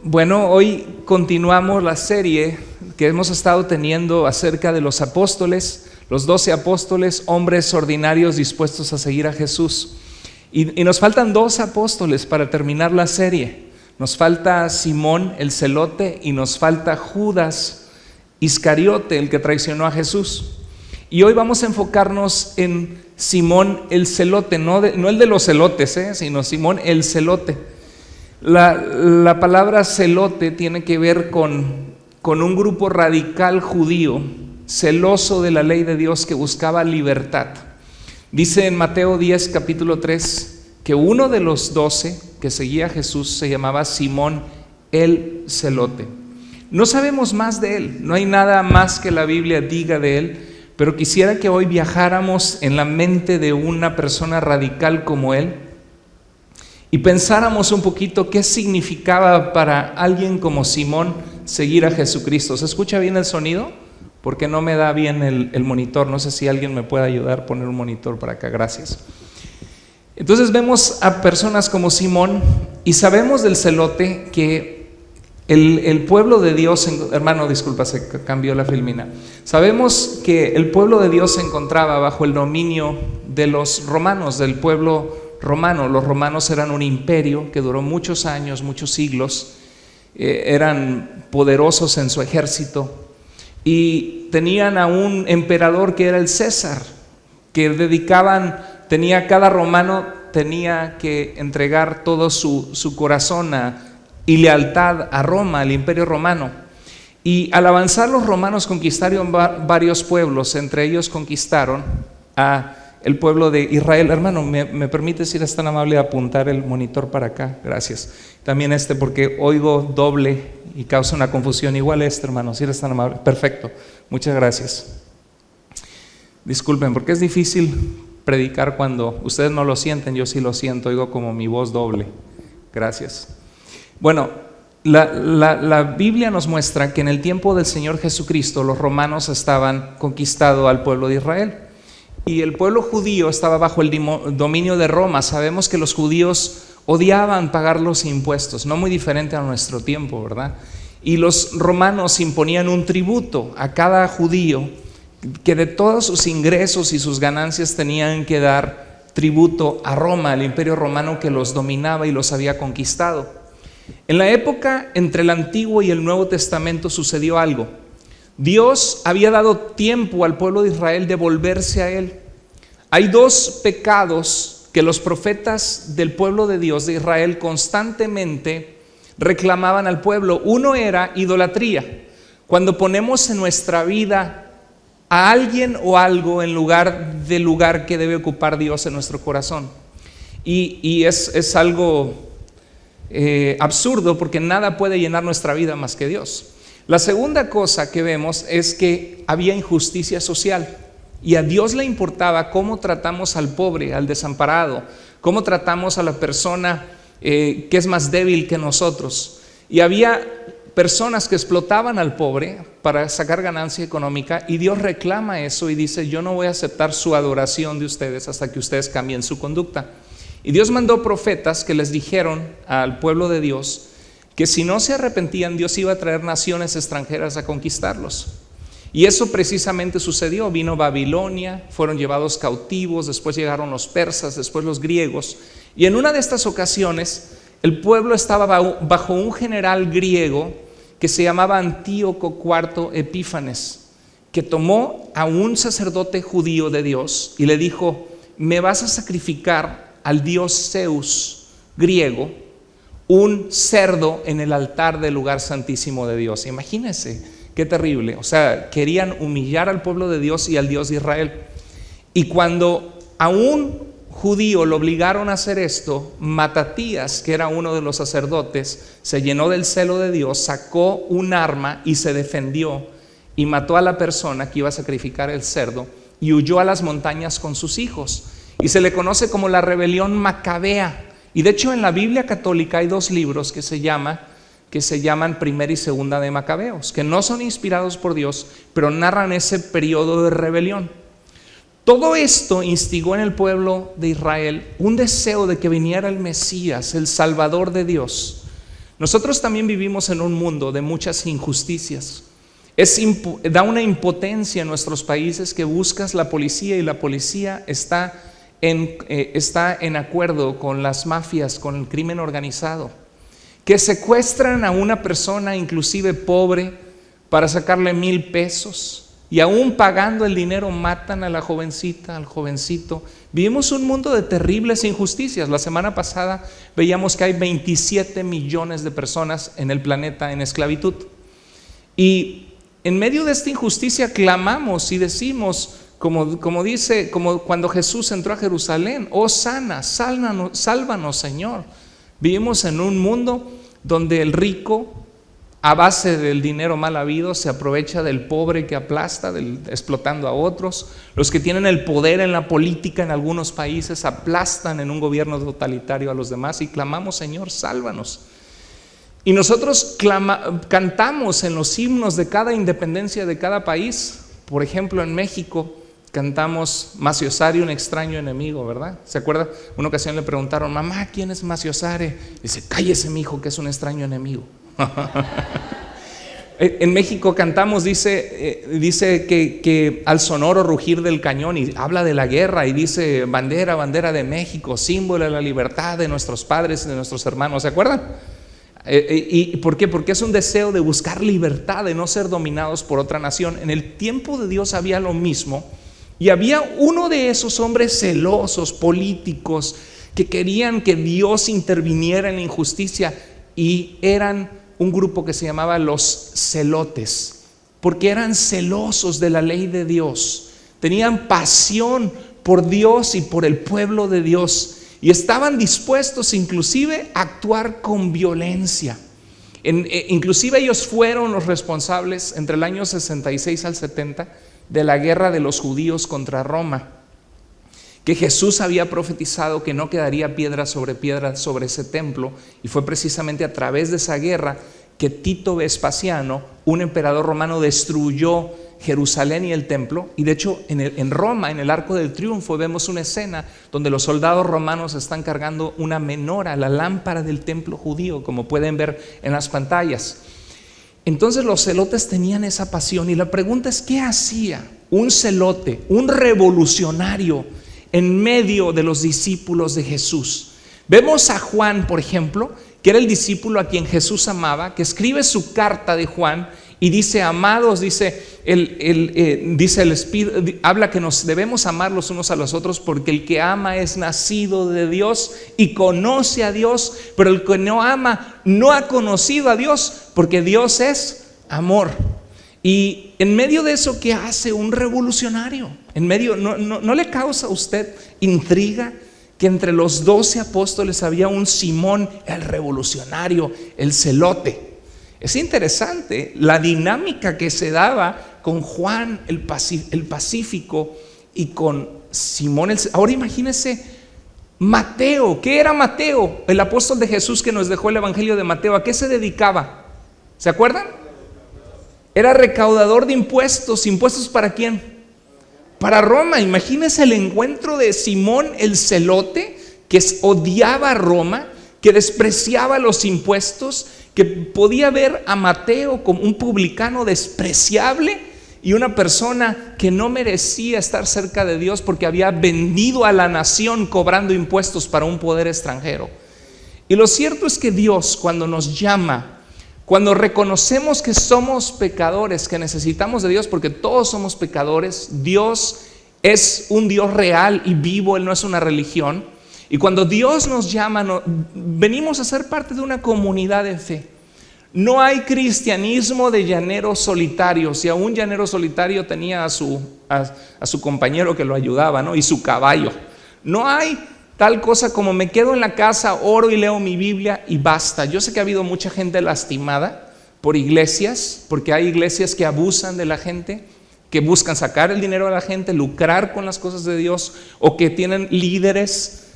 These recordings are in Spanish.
Bueno, hoy continuamos la serie que hemos estado teniendo acerca de los apóstoles, los 12 apóstoles, hombres ordinarios dispuestos a seguir a Jesús. Y nos faltan 2 apóstoles para terminar la serie. Nos falta Simón el Celote y nos falta Judas Iscariote, el que traicionó a Jesús. Y hoy vamos a enfocarnos en Simón el Celote, no el de los celotes, sino Simón el Celote. La palabra celote tiene que ver con un grupo radical judío, celoso de la ley de Dios, que buscaba libertad. Dice en Mateo 10, capítulo 3, que uno de los 12 que seguía a Jesús se llamaba Simón el Celote. No sabemos más de él, no hay nada más que la Biblia diga de él, pero quisiera que hoy viajáramos en la mente de una persona radical como él y pensáramos un poquito qué significaba para alguien como Simón seguir a Jesucristo. ¿Se escucha bien el sonido? Porque no me da bien el monitor. No sé si alguien me puede ayudar a poner un monitor para acá. Gracias. Entonces vemos a personas como Simón y sabemos del celote que el pueblo de Dios, hermano, disculpa, se cambió la filmina. Sabemos que el pueblo de Dios se encontraba bajo el dominio de los romanos, del pueblo romano. Los romanos eran un imperio que duró muchos años, muchos siglos. Eran poderosos en su ejército y tenían a un emperador que era el César, que cada romano tenía que entregar todo su corazón y lealtad a Roma, al imperio romano. Y al avanzar los romanos conquistaron varios pueblos, entre ellos conquistaron a el pueblo de Israel. Hermano, ¿me permite, si eres tan amable, apuntar el monitor para acá? Gracias. También porque oigo doble y causa una confusión. Igual hermano, si eres tan amable. Perfecto, muchas gracias. Disculpen, porque es difícil predicar cuando ustedes no lo sienten. Yo sí lo siento, oigo como mi voz doble. Gracias. Bueno, la Biblia nos muestra que en el tiempo del Señor Jesucristo los romanos estaban conquistando al pueblo de Israel. Y el pueblo judío estaba bajo el dominio de Roma. Sabemos que los judíos odiaban pagar los impuestos, no muy diferente a nuestro tiempo, ¿verdad? Y los romanos imponían un tributo a cada judío, que de todos sus ingresos y sus ganancias tenían que dar tributo a Roma, al imperio romano que los dominaba y los había conquistado. En la época entre el Antiguo y el Nuevo Testamento sucedió algo. Dios había dado tiempo al pueblo de Israel de volverse a Él. Hay 2 pecados que los profetas del pueblo de Dios de Israel constantemente reclamaban al pueblo. Uno era idolatría, cuando ponemos en nuestra vida a alguien o algo en lugar del lugar que debe ocupar Dios en nuestro corazón. Y es algo absurdo, porque nada puede llenar nuestra vida más que Dios. La segunda cosa que vemos es que había injusticia social y a Dios le importaba cómo tratamos al pobre, al desamparado, cómo tratamos a la persona que es más débil que nosotros. Y había personas que explotaban al pobre para sacar ganancia económica, y Dios reclama eso y dice: yo no voy a aceptar su adoración de ustedes hasta que ustedes cambien su conducta. Y Dios mandó profetas que les dijeron al pueblo de Dios que si no se arrepentían, Dios iba a traer naciones extranjeras a conquistarlos. Y eso precisamente sucedió. Vino Babilonia, fueron llevados cautivos, después llegaron los persas, después los griegos. Y en una de estas ocasiones, el pueblo estaba bajo un general griego que se llamaba Antíoco IV Epífanes, que tomó a un sacerdote judío de Dios y le dijo: me vas a sacrificar al dios Zeus griego un cerdo en el altar del lugar santísimo de Dios. Imagínense qué terrible. O sea, querían humillar al pueblo de Dios y al Dios de Israel. Y cuando a un judío lo obligaron a hacer esto, Matatías, que era uno de los sacerdotes, se llenó del celo de Dios, sacó un arma y se defendió y mató a la persona que iba a sacrificar el cerdo y huyó a las montañas con sus hijos. Y se le conoce como la rebelión macabea. Y de hecho en la Biblia católica hay 2 libros que se llaman Primera y Segunda de Macabeos, que no son inspirados por Dios, pero narran ese periodo de rebelión. Todo esto instigó en el pueblo de Israel un deseo de que viniera el Mesías, el Salvador de Dios. Nosotros también vivimos en un mundo de muchas injusticias. Da una impotencia en nuestros países que buscas la policía y la policía está en acuerdo con las mafias, con el crimen organizado, que secuestran a una persona, inclusive pobre, para sacarle 1,000 pesos. Y aún pagando el dinero matan a la jovencita, al jovencito. Vivimos un mundo de terribles injusticias. La semana pasada veíamos que hay 27 millones de personas en el planeta en esclavitud. Y en medio de esta injusticia clamamos y decimos, como cuando Jesús entró a Jerusalén: oh sana, sálvanos Señor. Vivimos en un mundo donde el rico, a base del dinero mal habido, se aprovecha del pobre que aplasta, explotando a otros. Los que tienen el poder en la política en algunos países aplastan en un gobierno totalitario a los demás, y clamamos: Señor, sálvanos. Y nosotros cantamos en los himnos de cada independencia de cada país. Por ejemplo, en México cantamos Maciosare, un extraño enemigo, ¿verdad? ¿Se acuerda? Una ocasión le preguntaron: mamá, ¿quién es Maciosare? Dice: cállese, mijo, que es un extraño enemigo. En México cantamos, dice que al sonoro rugir del cañón, y habla de la guerra, y dice: bandera, bandera de México, símbolo de la libertad de nuestros padres y de nuestros hermanos. ¿Se acuerdan? ¿Y por qué? Porque es un deseo de buscar libertad, de no ser dominados por otra nación. En el tiempo de Dios había lo mismo, y había uno de esos hombres celosos, políticos, que querían que Dios interviniera en la injusticia, y eran un grupo que se llamaba los celotes, porque eran celosos de la ley de Dios, tenían pasión por Dios y por el pueblo de Dios, y estaban dispuestos inclusive a actuar con violencia. Inclusive ellos fueron los responsables entre el año 66 al 70 de la guerra de los judíos contra Roma, que Jesús había profetizado que no quedaría piedra sobre ese templo, y fue precisamente a través de esa guerra que Tito Vespasiano, un emperador romano, destruyó Jerusalén y el templo. Y de hecho en Roma, en el Arco del Triunfo, vemos una escena donde los soldados romanos están cargando una menora, la lámpara del templo judío, como pueden ver en las pantallas. Entonces los celotes tenían esa pasión, y la pregunta es: ¿qué hacía un celote, un revolucionario, en medio de los discípulos de Jesús? Vemos a Juan, por ejemplo, que era el discípulo a quien Jesús amaba, que escribe su carta de Juan y dice: amados, habla que nos debemos amar los unos a los otros, porque el que ama es nacido de Dios y conoce a Dios, pero el que no ama no ha conocido a Dios, porque Dios es amor. Y en medio de eso, ¿qué hace un revolucionario? ¿No le causa a usted intriga que entre los 12 apóstoles había un Simón, el revolucionario, el celote? Es interesante la dinámica que se daba con Juan el pacífico y con Simón Ahora imagínense Mateo. ¿Qué era Mateo? El apóstol de Jesús que nos dejó el evangelio de Mateo. ¿A qué se dedicaba? ¿Se acuerdan? Era recaudador de impuestos. ¿Impuestos para quién? Para Roma. Imagínense el encuentro de Simón el celote, que odiaba a Roma, que despreciaba los impuestos, que podía ver a Mateo como un publicano despreciable y una persona que no merecía estar cerca de Dios porque había vendido a la nación cobrando impuestos para un poder extranjero. Y lo cierto es que Dios, cuando nos llama, cuando reconocemos que somos pecadores, que necesitamos de Dios, porque todos somos pecadores, Dios es un Dios real y vivo, Él no es una religión. Y cuando Dios nos llama, venimos a ser parte de una comunidad de fe. No hay cristianismo de llanero solitario. Si a un llanero solitario tenía a su compañero que lo ayudaba, ¿no? Y su caballo. No hay tal cosa como: me quedo en la casa, oro y leo mi Biblia y basta. Yo sé que ha habido mucha gente lastimada por iglesias, porque hay iglesias que abusan de la gente, que buscan sacar el dinero de la gente, lucrar con las cosas de Dios, o que tienen líderes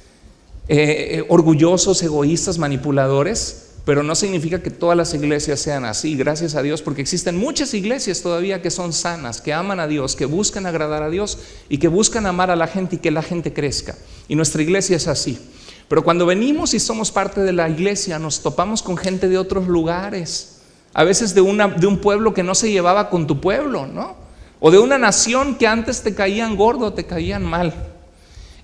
orgullosos, egoístas, manipuladores. Pero no significa que todas las iglesias sean así, gracias a Dios, porque existen muchas iglesias todavía que son sanas, que aman a Dios, que buscan agradar a Dios y que buscan amar a la gente y que la gente crezca. Y nuestra iglesia es así. Pero cuando venimos y somos parte de la iglesia, nos topamos con gente de otros lugares, a veces de un pueblo que no se llevaba con tu pueblo, ¿no? O de una nación que antes te caían gordo, te caían mal.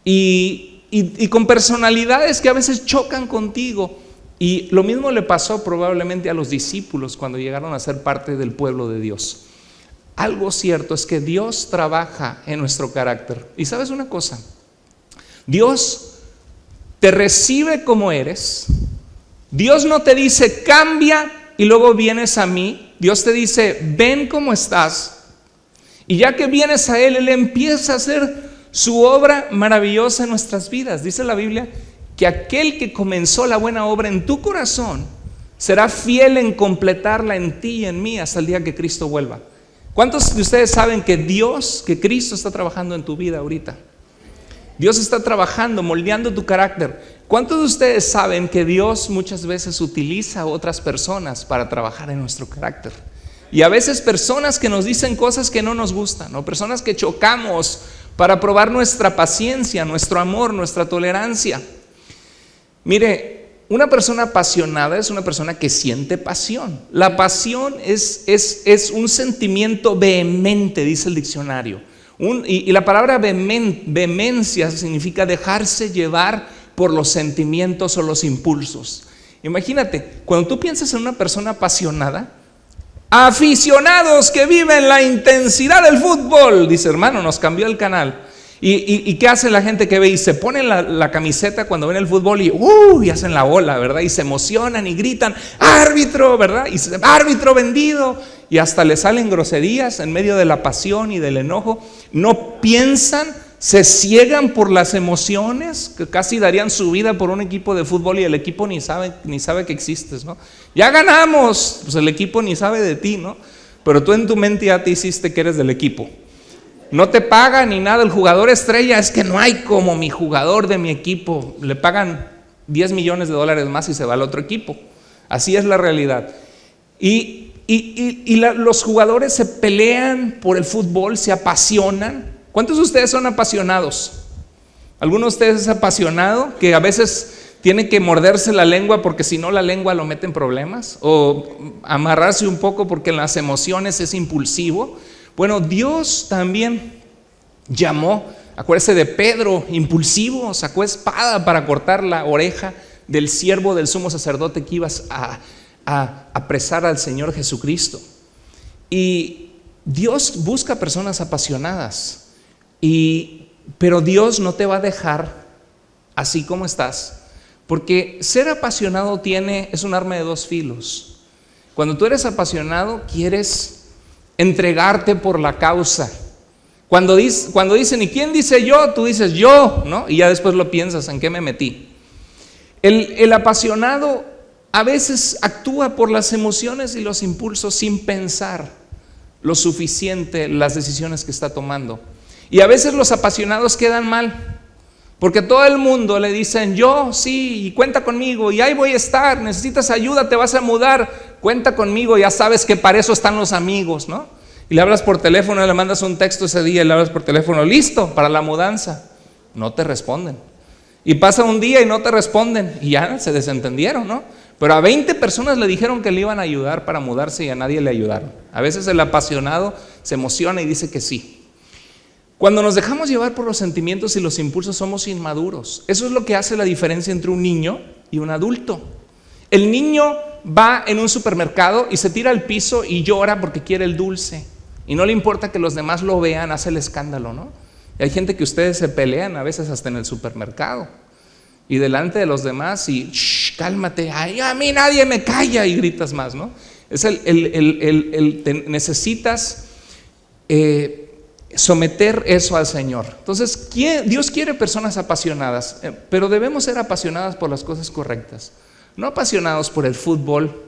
Y con personalidades que a veces chocan contigo. Y lo mismo le pasó probablemente a los discípulos cuando llegaron a ser parte del pueblo de Dios. Algo cierto es que Dios trabaja en nuestro carácter. Y ¿sabes una cosa? Dios te recibe como eres. Dios no te dice cambia y luego vienes a mí. Dios te dice ven como estás. Y ya que vienes a Él, Él empieza a hacer su obra maravillosa en nuestras vidas. Dice la Biblia que aquel que comenzó la buena obra en tu corazón será fiel en completarla en ti y en mí hasta el día que Cristo vuelva. ¿Cuántos de ustedes saben que Cristo está trabajando en tu vida ahorita? Dios está trabajando, moldeando tu carácter. ¿Cuántos de ustedes saben que Dios muchas veces utiliza a otras personas para trabajar en nuestro carácter? Y a veces personas que nos dicen cosas que no nos gustan, o personas que chocamos para probar nuestra paciencia, nuestro amor, nuestra tolerancia. Mire, una persona apasionada es una persona que siente pasión. La pasión es un sentimiento vehemente, dice el diccionario. Y la palabra vehemencia significa dejarse llevar por los sentimientos o los impulsos. Imagínate, cuando tú piensas en una persona apasionada, aficionados que viven la intensidad del fútbol, dice hermano, nos cambió el canal. ¿Y qué hace la gente que ve? Y se ponen la camiseta cuando ven el fútbol y hacen la ola, ¿verdad? Y se emocionan y gritan, árbitro, ¿verdad? Y árbitro vendido. Y hasta le salen groserías en medio de la pasión y del enojo. No piensan, se ciegan por las emociones, que casi darían su vida por un equipo de fútbol y el equipo ni sabe que existes, ¿no? Ya ganamos, pues el equipo ni sabe de ti, ¿no? Pero tú en tu mente ya te hiciste que eres del equipo. No te pagan ni nada, el jugador estrella, es que no hay como mi jugador de mi equipo. Le pagan $10 millones más y se va al otro equipo. Así es la realidad. Los jugadores se pelean por el fútbol, se apasionan. ¿Cuántos de ustedes son apasionados? ¿Alguno de ustedes es apasionado que a veces tiene que morderse la lengua porque si no la lengua lo mete en problemas? ¿O amarrarse un poco porque en las emociones es impulsivo? Bueno, Dios también llamó, acuérdese de Pedro, impulsivo, sacó espada para cortar la oreja del siervo del sumo sacerdote que ibas a apresar al Señor Jesucristo. Y Dios busca personas apasionadas, pero Dios no te va a dejar así como estás, porque ser apasionado es un arma de dos filos. Cuando tú eres apasionado, quieres entregarte por la causa. Cuando dicen, ¿y quién dice yo? Tú dices yo, ¿no? Y ya después lo piensas, ¿en qué me metí? El apasionado a veces actúa por las emociones y los impulsos sin pensar lo suficiente las decisiones que está tomando. Y a veces los apasionados quedan mal, porque todo el mundo le dicen yo, sí, y cuenta conmigo, y ahí voy a estar, necesitas ayuda, te vas a mudar, cuenta conmigo, ya sabes que para eso están los amigos, ¿no? Y le hablas por teléfono, le mandas un texto ese día, y le hablas por teléfono, listo, para la mudanza. No te responden. Y pasa un día y no te responden, y ya se desentendieron, ¿no? Pero a 20 personas le dijeron que le iban a ayudar para mudarse y a nadie le ayudaron. A veces el apasionado se emociona y dice que sí. Cuando nos dejamos llevar por los sentimientos y los impulsos somos inmaduros. Eso es lo que hace la diferencia entre un niño y un adulto. El niño va en un supermercado y se tira al piso y llora porque quiere el dulce. Y no le importa que los demás lo vean, hace el escándalo, ¿no? Y hay gente que ustedes se pelean a veces hasta en el supermercado. Y delante de los demás y cálmate, ay, a mí nadie me calla y gritas más, ¿no? Es necesitas someter eso al Señor. Entonces, Dios quiere personas apasionadas, pero debemos ser apasionadas por las cosas correctas. No apasionados por el fútbol,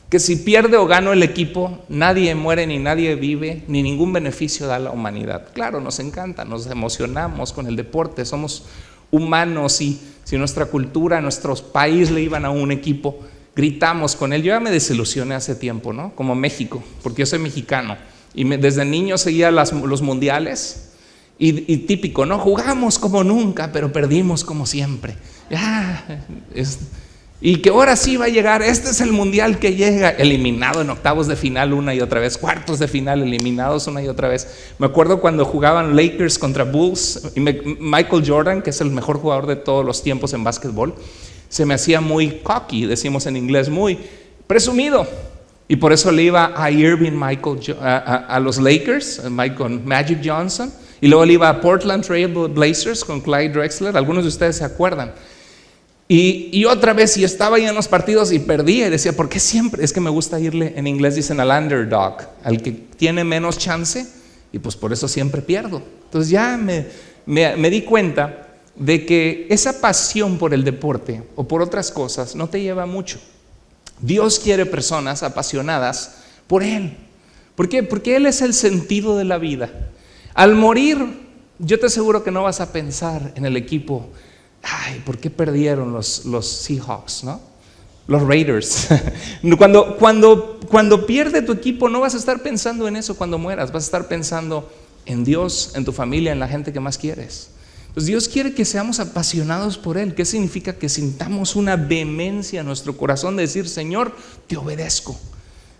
que si pierde o gana el equipo, nadie muere ni nadie vive, ni ningún beneficio da a la humanidad. Claro, nos encanta, nos emocionamos con el deporte, somos humanos y si nuestra cultura, nuestro país le iban a un equipo, gritamos con él. Yo ya me desilusioné hace tiempo, ¿no? Como México, porque yo soy mexicano y desde niño seguía los mundiales y típico, ¿no? Jugamos como nunca, pero perdimos como siempre. Y que ahora sí va a llegar, este es el mundial que llega, eliminado en octavos de final una y otra vez, cuartos de final eliminados una y otra vez. Me acuerdo cuando jugaban Lakers contra Bulls, y Michael Jordan, que es el mejor jugador de todos los tiempos en básquetbol, se me hacía muy cocky, decimos en inglés, muy presumido. Y por eso le iba a Irving a los Lakers, con Magic Johnson, y luego le iba a Portland Trail Blazers con Clyde Drexler. Algunos de ustedes se acuerdan. Y otra vez, y estaba ahí en los partidos y perdía, y decía, ¿por qué siempre? Es que me gusta irle, en inglés dicen al underdog, al que tiene menos chance, y pues por eso siempre pierdo. Entonces ya me di cuenta de que esa pasión por el deporte o por otras cosas no te lleva mucho. Dios quiere personas apasionadas por Él. ¿Por qué? Porque Él es el sentido de la vida. Al morir, yo te aseguro que no vas a pensar en el equipo. Ay, ¿por qué perdieron los Seahawks, no? Los Raiders. Cuando pierde tu equipo, no vas a estar pensando en eso cuando mueras. Vas a estar pensando en Dios, en tu familia, en la gente que más quieres. Pues Dios quiere que seamos apasionados por Él. ¿Qué significa? Que sintamos una vehemencia en nuestro corazón de decir, Señor, te obedezco.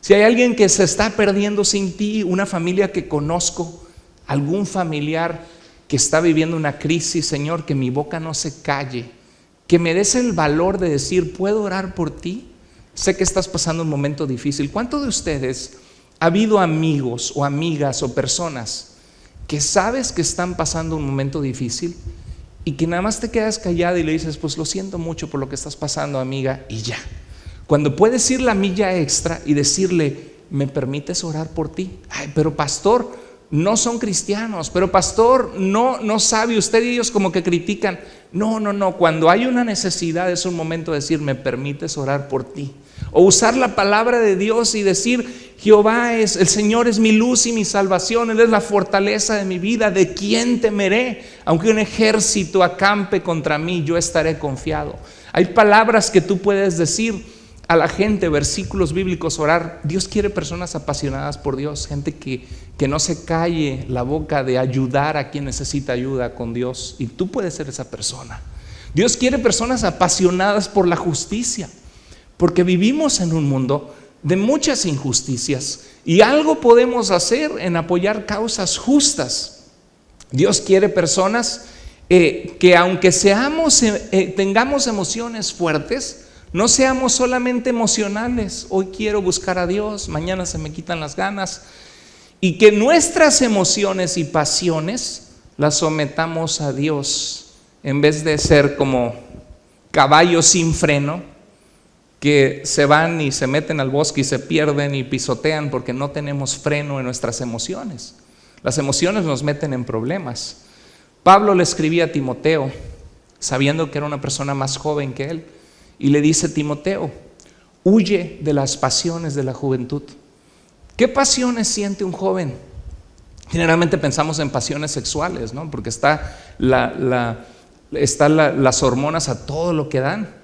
Si hay alguien que se está perdiendo sin ti, una familia que conozco, algún familiar que está viviendo una crisis, Señor, que mi boca no se calle, que me des el valor de decir, ¿puedo orar por ti? Sé que estás pasando un momento difícil. ¿Cuántos de ustedes ha habido amigos o amigas o personas que sabes que están pasando un momento difícil y que nada más te quedas callada y le dices, pues lo siento mucho por lo que estás pasando, amiga, y ya? Cuando puedes ir la milla extra y decirle, ¿me permites orar por ti? Ay, pero pastor, no son cristianos, pero pastor, no sabe usted, y ellos como que critican. No, cuando hay una necesidad es un momento de decir, ¿me permites orar por ti? O usar la palabra de Dios y decir, el Señor es mi luz y mi salvación, Él es la fortaleza de mi vida, ¿de quién temeré? Aunque un ejército acampe contra mí, yo estaré confiado. Hay palabras que tú puedes decir a la gente, versículos bíblicos, orar. Dios quiere personas apasionadas por Dios, gente que no se calle la boca de ayudar a quien necesita ayuda con Dios, y tú puedes ser esa persona. Dios quiere personas apasionadas por la justicia, porque vivimos en un mundo de muchas injusticias y algo podemos hacer en apoyar causas justas. Dios quiere personas que aunque tengamos emociones fuertes, no seamos solamente emocionales. Hoy quiero buscar a Dios, mañana se me quitan las ganas. Y que nuestras emociones y pasiones las sometamos a Dios, en vez de ser como caballos sin freno que se van y se meten al bosque y se pierden y pisotean porque no tenemos freno en nuestras emociones. Las emociones nos meten en problemas. Pablo le escribía a Timoteo, sabiendo que era una persona más joven que él, y le dice, Timoteo, huye de las pasiones de la juventud. ¿Qué pasiones siente un joven? Generalmente pensamos en pasiones sexuales, ¿no? Porque están las hormonas a todo lo que dan,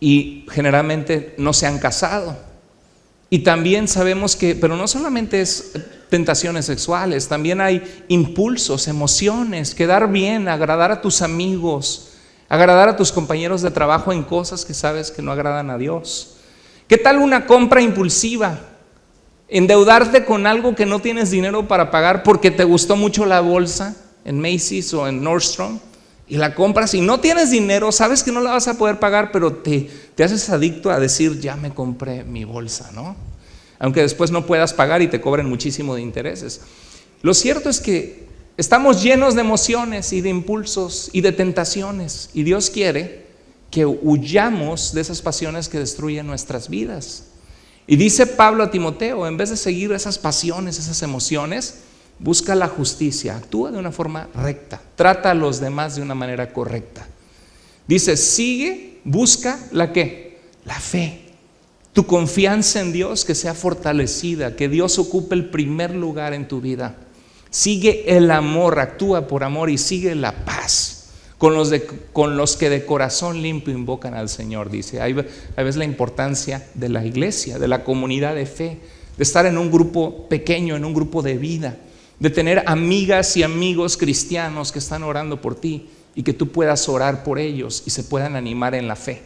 y generalmente no se han casado. Y también sabemos que, pero no solamente es tentaciones sexuales, también hay impulsos, emociones, quedar bien, agradar a tus amigos, agradar a tus compañeros de trabajo en cosas que sabes que no agradan a Dios. ¿Qué tal una compra impulsiva? Endeudarte con algo que no tienes dinero para pagar porque te gustó mucho la bolsa en Macy's o en Nordstrom, y la compras y no tienes dinero, sabes que no la vas a poder pagar, pero te haces adicto a decir, ya me compré mi bolsa, ¿no? Aunque después no puedas pagar y te cobren muchísimo de intereses. Lo cierto es que estamos llenos de emociones y de impulsos y de tentaciones, y Dios quiere que huyamos de esas pasiones que destruyen nuestras vidas. Y dice Pablo a Timoteo, en vez de seguir esas pasiones, esas emociones, busca la justicia, actúa de una forma recta, trata a los demás de una manera correcta. Dice, busca ¿la qué? La fe. Tu confianza en Dios que sea fortalecida, que Dios ocupe el primer lugar en tu vida. Sigue el amor, actúa por amor, y sigue la paz con los que de corazón limpio invocan al Señor. Dice, ahí ves la importancia de la iglesia, de la comunidad de fe, de estar en un grupo pequeño, en un grupo de vida, de tener amigas y amigos cristianos que están orando por ti y que tú puedas orar por ellos y se puedan animar en la fe.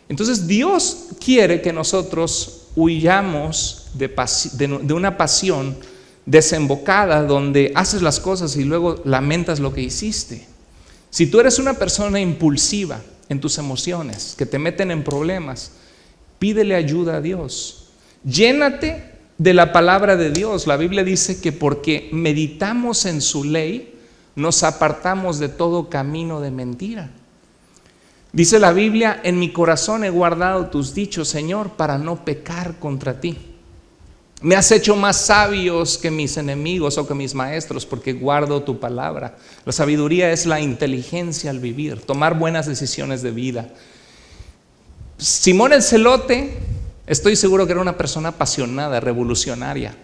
Entonces Dios quiere que nosotros huyamos de una pasión desembocada donde haces las cosas y luego lamentas lo que hiciste. Si tú eres una persona impulsiva en tus emociones, que te meten en problemas, pídele ayuda a Dios. Llénate de la palabra de Dios. La Biblia dice que porque meditamos en su ley, nos apartamos de todo camino de mentira. Dice la Biblia, en mi corazón he guardado tus dichos, Señor, para no pecar contra ti. Me has hecho más sabios que mis enemigos o que mis maestros, porque guardo tu palabra. La sabiduría es la inteligencia al vivir, tomar buenas decisiones de vida. Simón el Celote, estoy seguro que era una persona apasionada, revolucionaria,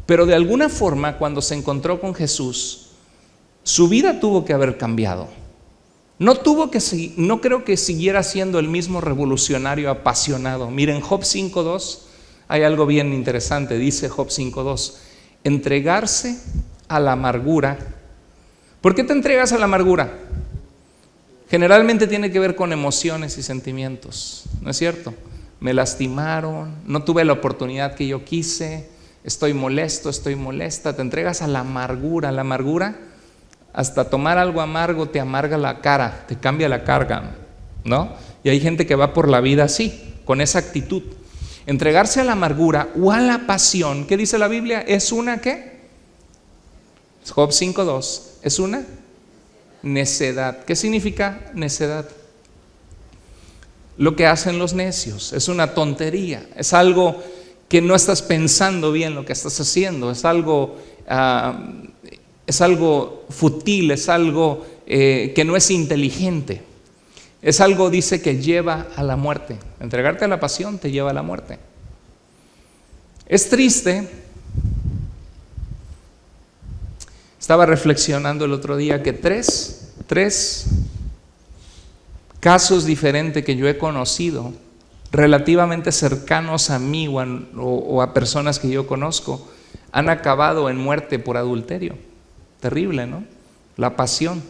pero de alguna forma cuando se encontró con Jesús, su vida tuvo que haber cambiado. No creo que siguiera siendo el mismo revolucionario apasionado. Miren, Job 5:2, hay algo bien interesante, dice Job 5:2, entregarse a la amargura. ¿Por qué te entregas a la amargura? Generalmente tiene que ver con emociones y sentimientos, ¿no es cierto? Me lastimaron, no tuve la oportunidad que yo quise, estoy molesto, estoy molesta, te entregas a la amargura. La amargura, hasta tomar algo amargo te amarga la cara, te cambia la carga, ¿no? Y hay gente que va por la vida así, con esa actitud. Entregarse a la amargura o a la pasión, ¿qué dice la Biblia? ¿Es una qué? Job 5:2, es una necedad. ¿Qué significa necedad? Lo que hacen los necios, es una tontería, es algo que no estás pensando bien lo que estás haciendo, es algo fútil, es algo que no es inteligente, es algo, dice, que lleva a la muerte. Entregarte a la pasión te lleva a la muerte. Es triste. Estaba reflexionando el otro día que tres casos diferentes que yo he conocido, relativamente cercanos a mí o a personas que yo conozco, han acabado en muerte por adulterio. Terrible, ¿no? La pasión.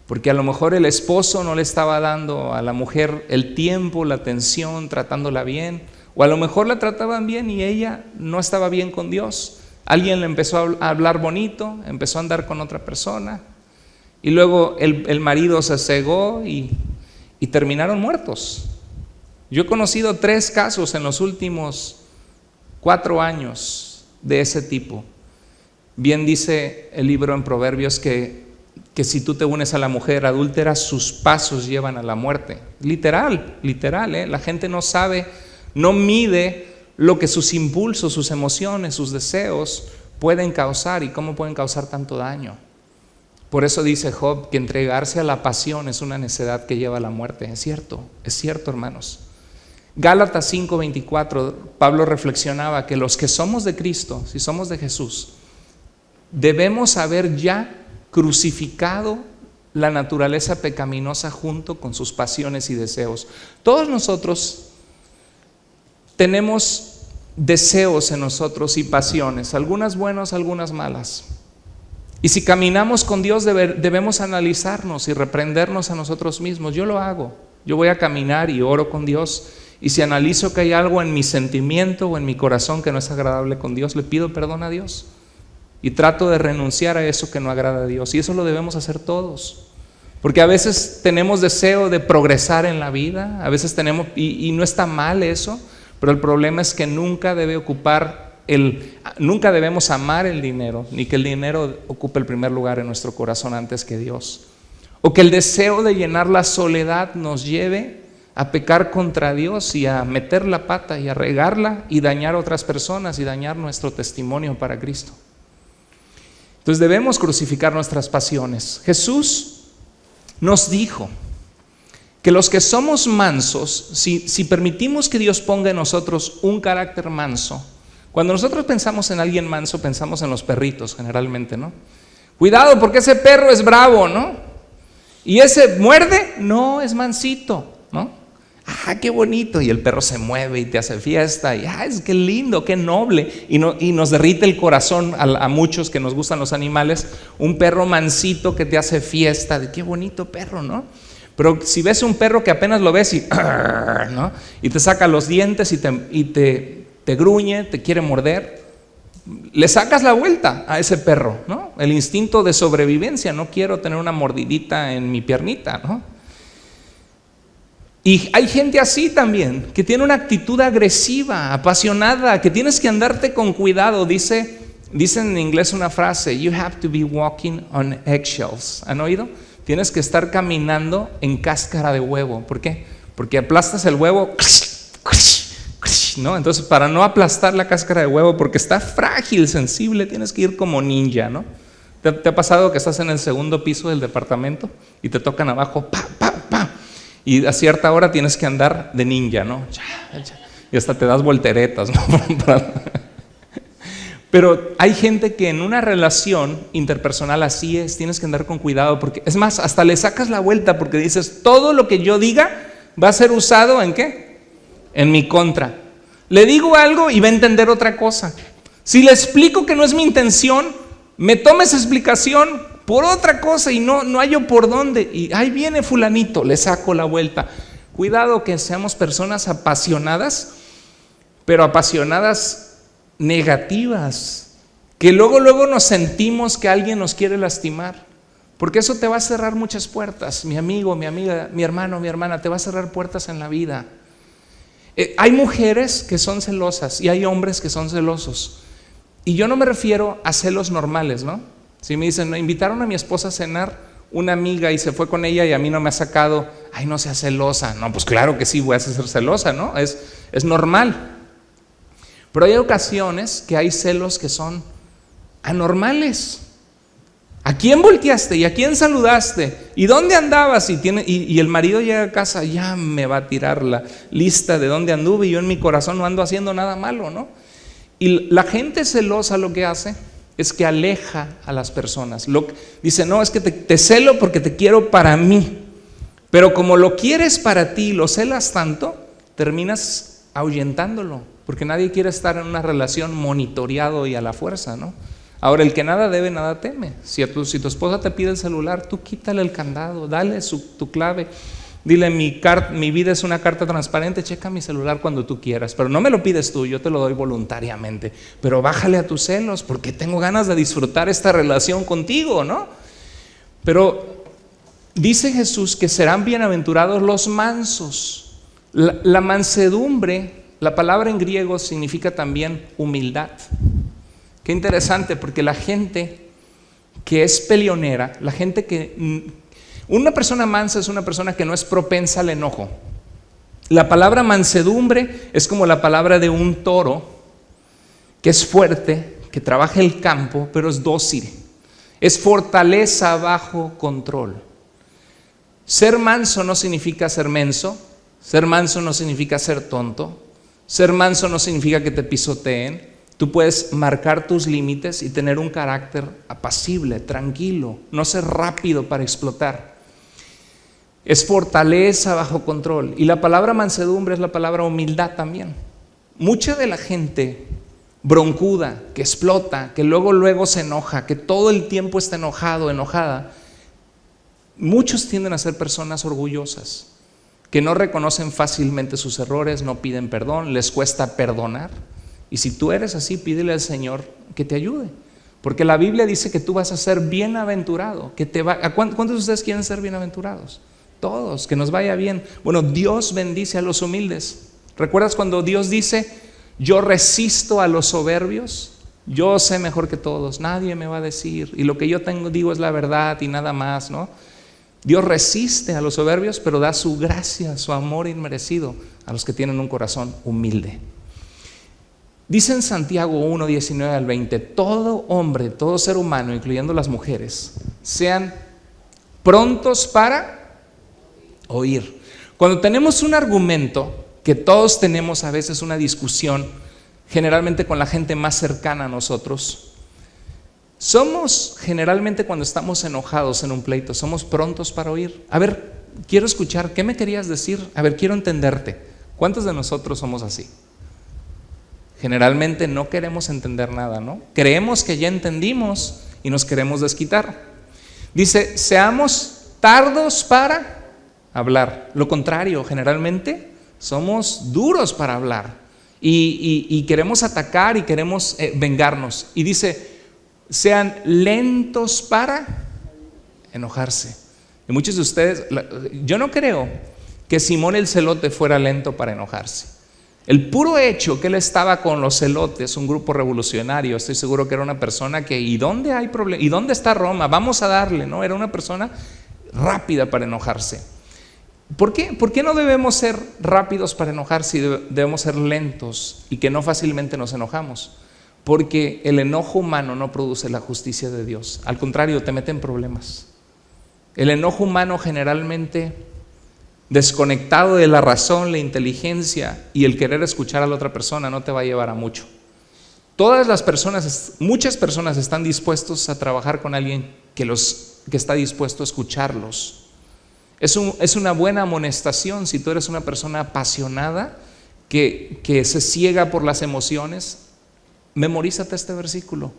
Porque a lo mejor el esposo no le estaba dando a la mujer el tiempo, la atención, tratándola bien, o a lo mejor la trataban bien y ella no estaba bien con Dios. Alguien le empezó a hablar bonito, empezó a andar con otra persona y luego el marido se cegó y terminaron muertos. Yo he conocido 3 casos en los últimos 4 años de ese tipo. Bien dice el libro en Proverbios que si tú te unes a la mujer adúltera, sus pasos llevan a la muerte. Literal, la gente no sabe, no mide lo que sus impulsos, sus emociones, sus deseos pueden causar y cómo pueden causar tanto daño. Por eso dice Job que entregarse a la pasión es una necedad que lleva a la muerte. Es cierto, hermanos. Gálatas 5:24, Pablo reflexionaba que los que somos de Cristo, si somos de Jesús, debemos haber ya crucificado la naturaleza pecaminosa junto con sus pasiones y deseos. Todos nosotros tenemos deseos en nosotros y pasiones, algunas buenas, algunas malas. Y si caminamos con Dios debemos analizarnos y reprendernos a nosotros mismos. Yo lo hago, yo voy a caminar y oro con Dios, y si analizo que hay algo en mi sentimiento o en mi corazón que no es agradable con Dios, le pido perdón a Dios y trato de renunciar a eso que no agrada a Dios. Y eso lo debemos hacer todos, porque a veces tenemos deseo de progresar en la vida, a veces tenemos, y no está mal eso, pero el problema es que nunca debemos amar el dinero, ni que el dinero ocupe el primer lugar en nuestro corazón antes que Dios, o que el deseo de llenar la soledad nos lleve a pecar contra Dios y a meter la pata y a regarla y dañar a otras personas y dañar nuestro testimonio para Cristo. Entonces debemos crucificar nuestras pasiones. Jesús nos dijo que los que somos mansos, si permitimos que Dios ponga en nosotros un carácter manso, cuando nosotros pensamos en alguien manso, pensamos en los perritos generalmente, ¿no? Cuidado porque ese perro es bravo, ¿no? Y ese muerde, no, es mansito, ¿no? qué bonito, y el perro se mueve y te hace fiesta, y es que lindo, qué noble, y nos derrite el corazón a muchos que nos gustan los animales, un perro mansito que te hace fiesta, de qué bonito perro, ¿no? Pero si ves un perro que apenas lo ves y, ¿no? Y te saca los dientes y te gruñe, te quiere morder, le sacas la vuelta a ese perro, ¿no? El instinto de sobrevivencia, no quiero tener una mordidita en mi piernita, ¿no? Y hay gente así también, que tiene una actitud agresiva, apasionada, que tienes que andarte con cuidado. Dicen en inglés una frase, you have to be walking on eggshells. ¿Han oído? Tienes que estar caminando en cáscara de huevo. ¿Por qué? Porque aplastas el huevo, ¿no? Entonces, para no aplastar la cáscara de huevo, porque está frágil, sensible, tienes que ir como ninja, ¿no? ¿Te ha pasado que estás en el segundo piso del departamento y te tocan abajo, pa, pa, pa? Y a cierta hora tienes que andar de ninja, ¿no? Y hasta te das volteretas, ¿no? Pero hay gente que en una relación interpersonal así es, tienes que andar con cuidado, porque es más, hasta le sacas la vuelta porque dices, todo lo que yo diga va a ser usado ¿en qué? En mi contra. Le digo algo y va a entender otra cosa. Si le explico que no es mi intención, me toma esa explicación por otra cosa y no hallo por dónde, y ahí viene fulanito, le saco la vuelta. Cuidado que seamos personas apasionadas, pero apasionadas negativas, que luego nos sentimos que alguien nos quiere lastimar, porque eso te va a cerrar muchas puertas, mi amigo, mi amiga, mi hermano, mi hermana, te va a cerrar puertas en la vida. Hay mujeres que son celosas y hay hombres que son celosos, y yo no me refiero a celos normales, ¿no? Si me dicen, no, invitaron a mi esposa a cenar una amiga y se fue con ella y a mí no me ha sacado, ay, no seas celosa. No, pues claro que sí, voy a ser celosa, ¿no? Es normal. Pero hay ocasiones que hay celos que son anormales. ¿A quién volteaste? ¿Y a quién saludaste? ¿Y dónde andabas? Y el marido llega a casa, ya me va a tirar la lista de dónde anduve y yo en mi corazón no ando haciendo nada malo, ¿no? Y la gente celosa lo que hace es que aleja a las personas. Dice, no, es que te celo porque te quiero para mí. Pero como lo quieres para ti, lo celas tanto, terminas ahuyentándolo, porque nadie quiere estar en una relación monitoreado y a la fuerza, ¿no? Ahora, el que nada debe, nada teme. Si tu esposa te pide el celular, tú quítale el candado, dale tu clave. Dile, mi vida es una carta transparente, checa mi celular cuando tú quieras, pero no me lo pides tú, yo te lo doy voluntariamente, pero bájale a tus celos porque tengo ganas de disfrutar esta relación contigo, ¿no? Pero dice Jesús que serán bienaventurados los mansos. La mansedumbre, la palabra en griego significa también humildad. Qué interesante, porque la gente que es peleonera, la gente que... Una persona mansa es una persona que no es propensa al enojo. La palabra mansedumbre es como la palabra de un toro que es fuerte, que trabaja el campo, pero es dócil. Es fortaleza bajo control. Ser manso no significa ser menso. Ser manso no significa ser tonto. Ser manso no significa que te pisoteen. Tú puedes marcar tus límites y tener un carácter apacible, tranquilo, no ser rápido para explotar. Es fortaleza bajo control. Y la palabra mansedumbre es la palabra humildad también. Mucha de la gente broncuda, que explota, que luego se enoja, que todo el tiempo está enojado, enojada, muchos tienden a ser personas orgullosas, que no reconocen fácilmente sus errores, no piden perdón, les cuesta perdonar. Y si tú eres así, pídele al Señor que te ayude, porque la Biblia dice que tú vas a ser bienaventurado. ¿Cuántos de ustedes quieren ser bienaventurados? Todos, que nos vaya bien. Bueno, Dios bendice a los humildes. ¿Recuerdas cuando Dios dice, yo resisto a los soberbios? Yo sé mejor que todos, nadie me va a decir, y lo que yo digo es la verdad y nada más, ¿no? Dios resiste a los soberbios, pero da su gracia, su amor inmerecido a los que tienen un corazón humilde. Dice en Santiago 1, 19 al 20, todo hombre, todo ser humano, incluyendo las mujeres, sean prontos para oír. Cuando tenemos un argumento, que todos tenemos a veces una discusión, generalmente con la gente más cercana a nosotros, somos generalmente, cuando estamos enojados en un pleito, somos prontos para oír. A ver, quiero escuchar, ¿qué me querías decir? A ver, quiero entenderte. ¿Cuántos de nosotros somos así? Generalmente no queremos entender nada, ¿no? Creemos que ya entendimos y nos queremos desquitar. Dice, seamos tardos para hablar. Lo contrario, generalmente somos duros para hablar y queremos atacar y queremos vengarnos. Y dice, sean lentos para enojarse. Y muchos de ustedes, yo no creo que Simón el celote fuera lento para enojarse. El puro hecho que él estaba con los celotes, un grupo revolucionario, estoy seguro que era una persona que, ¿y dónde hay problema? ¿Y dónde está Roma? Vamos a darle, ¿no? Era una persona rápida para enojarse. ¿Por qué? ¿Por qué no debemos ser rápidos para enojarse y debemos ser lentos y que no fácilmente nos enojamos? Porque el enojo humano no produce la justicia de Dios. Al contrario, te mete en problemas. El enojo humano generalmente, desconectado de la razón, la inteligencia y el querer escuchar a la otra persona, no te va a llevar a mucho. Muchas personas están dispuestos a trabajar con alguien que está dispuesto a escucharlos. Es una buena amonestación si tú eres una persona apasionada que se ciega por las emociones. Memorízate este versículo.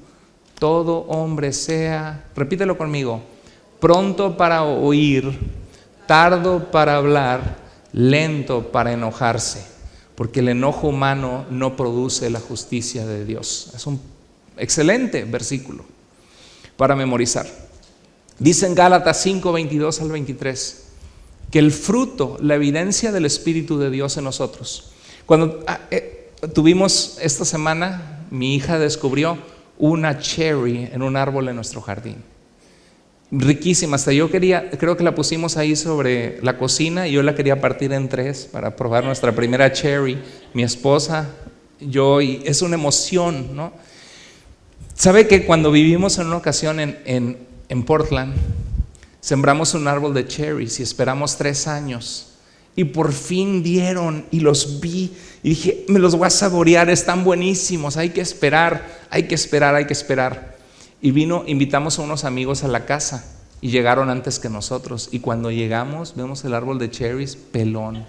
Todo hombre sea, repítelo conmigo, pronto para oír, tardo para hablar, lento para enojarse, porque el enojo humano no produce la justicia de Dios. Es un excelente versículo para memorizar. Dice en Gálatas 5, 22 al 23, que el fruto, la evidencia del Espíritu de Dios en nosotros. Cuando tuvimos esta semana, mi hija descubrió una cherry en un árbol en nuestro jardín. Riquísima, hasta creo que la pusimos ahí sobre la cocina y yo la quería partir en 3 para probar nuestra primera cherry, mi esposa, yo, y es una emoción, ¿no? ¿Sabe que cuando vivimos en una ocasión en Portland, sembramos un árbol de cherries y esperamos 3 años y por fin dieron y los vi y dije, me los voy a saborear, están buenísimos, hay que esperar, hay que esperar, hay que esperar. Y invitamos a unos amigos a la casa y llegaron antes que nosotros. Y cuando llegamos, vemos el árbol de cherries pelón.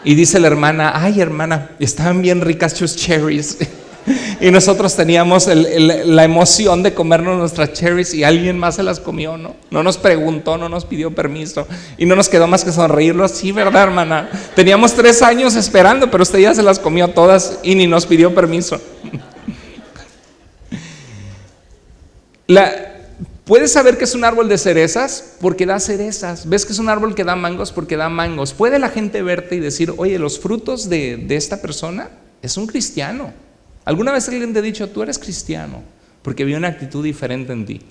Y dice la hermana, ay hermana, estaban bien ricas tus cherries. Y nosotros teníamos la emoción de comernos nuestras cherries y alguien más se las comió, ¿no? No nos preguntó, no nos pidió permiso. Y no nos quedó más que sonreírlo. Sí, ¿verdad, hermana? Teníamos 3 años esperando, pero usted ya se las comió todas y ni nos pidió permiso. ¿Puedes saber que es un árbol de cerezas? Porque da cerezas. ¿Ves que es un árbol que da mangos? Porque da mangos. ¿Puede la gente verte y decir, oye, los frutos de esta persona es un cristiano? ¿Alguna vez alguien te ha dicho, tú eres cristiano? Porque vi una actitud diferente en ti.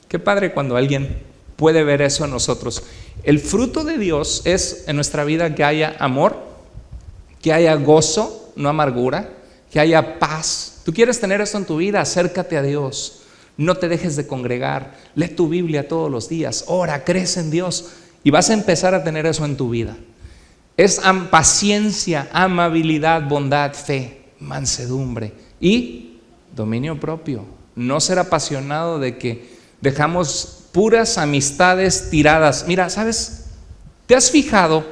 Qué padre cuando alguien puede ver eso en nosotros. El fruto de Dios es en nuestra vida que haya amor, que haya gozo, no amargura, que haya paz. ¿Tú quieres tener esto en tu vida? Acércate a Dios. No te dejes de congregar, lee tu Biblia todos los días, ora, crece en Dios y vas a empezar a tener eso en tu vida. Es paciencia, amabilidad, bondad, fe, mansedumbre y dominio propio. No ser apasionado de que dejamos puras amistades tiradas. Mira, ¿sabes? ¿Te has fijado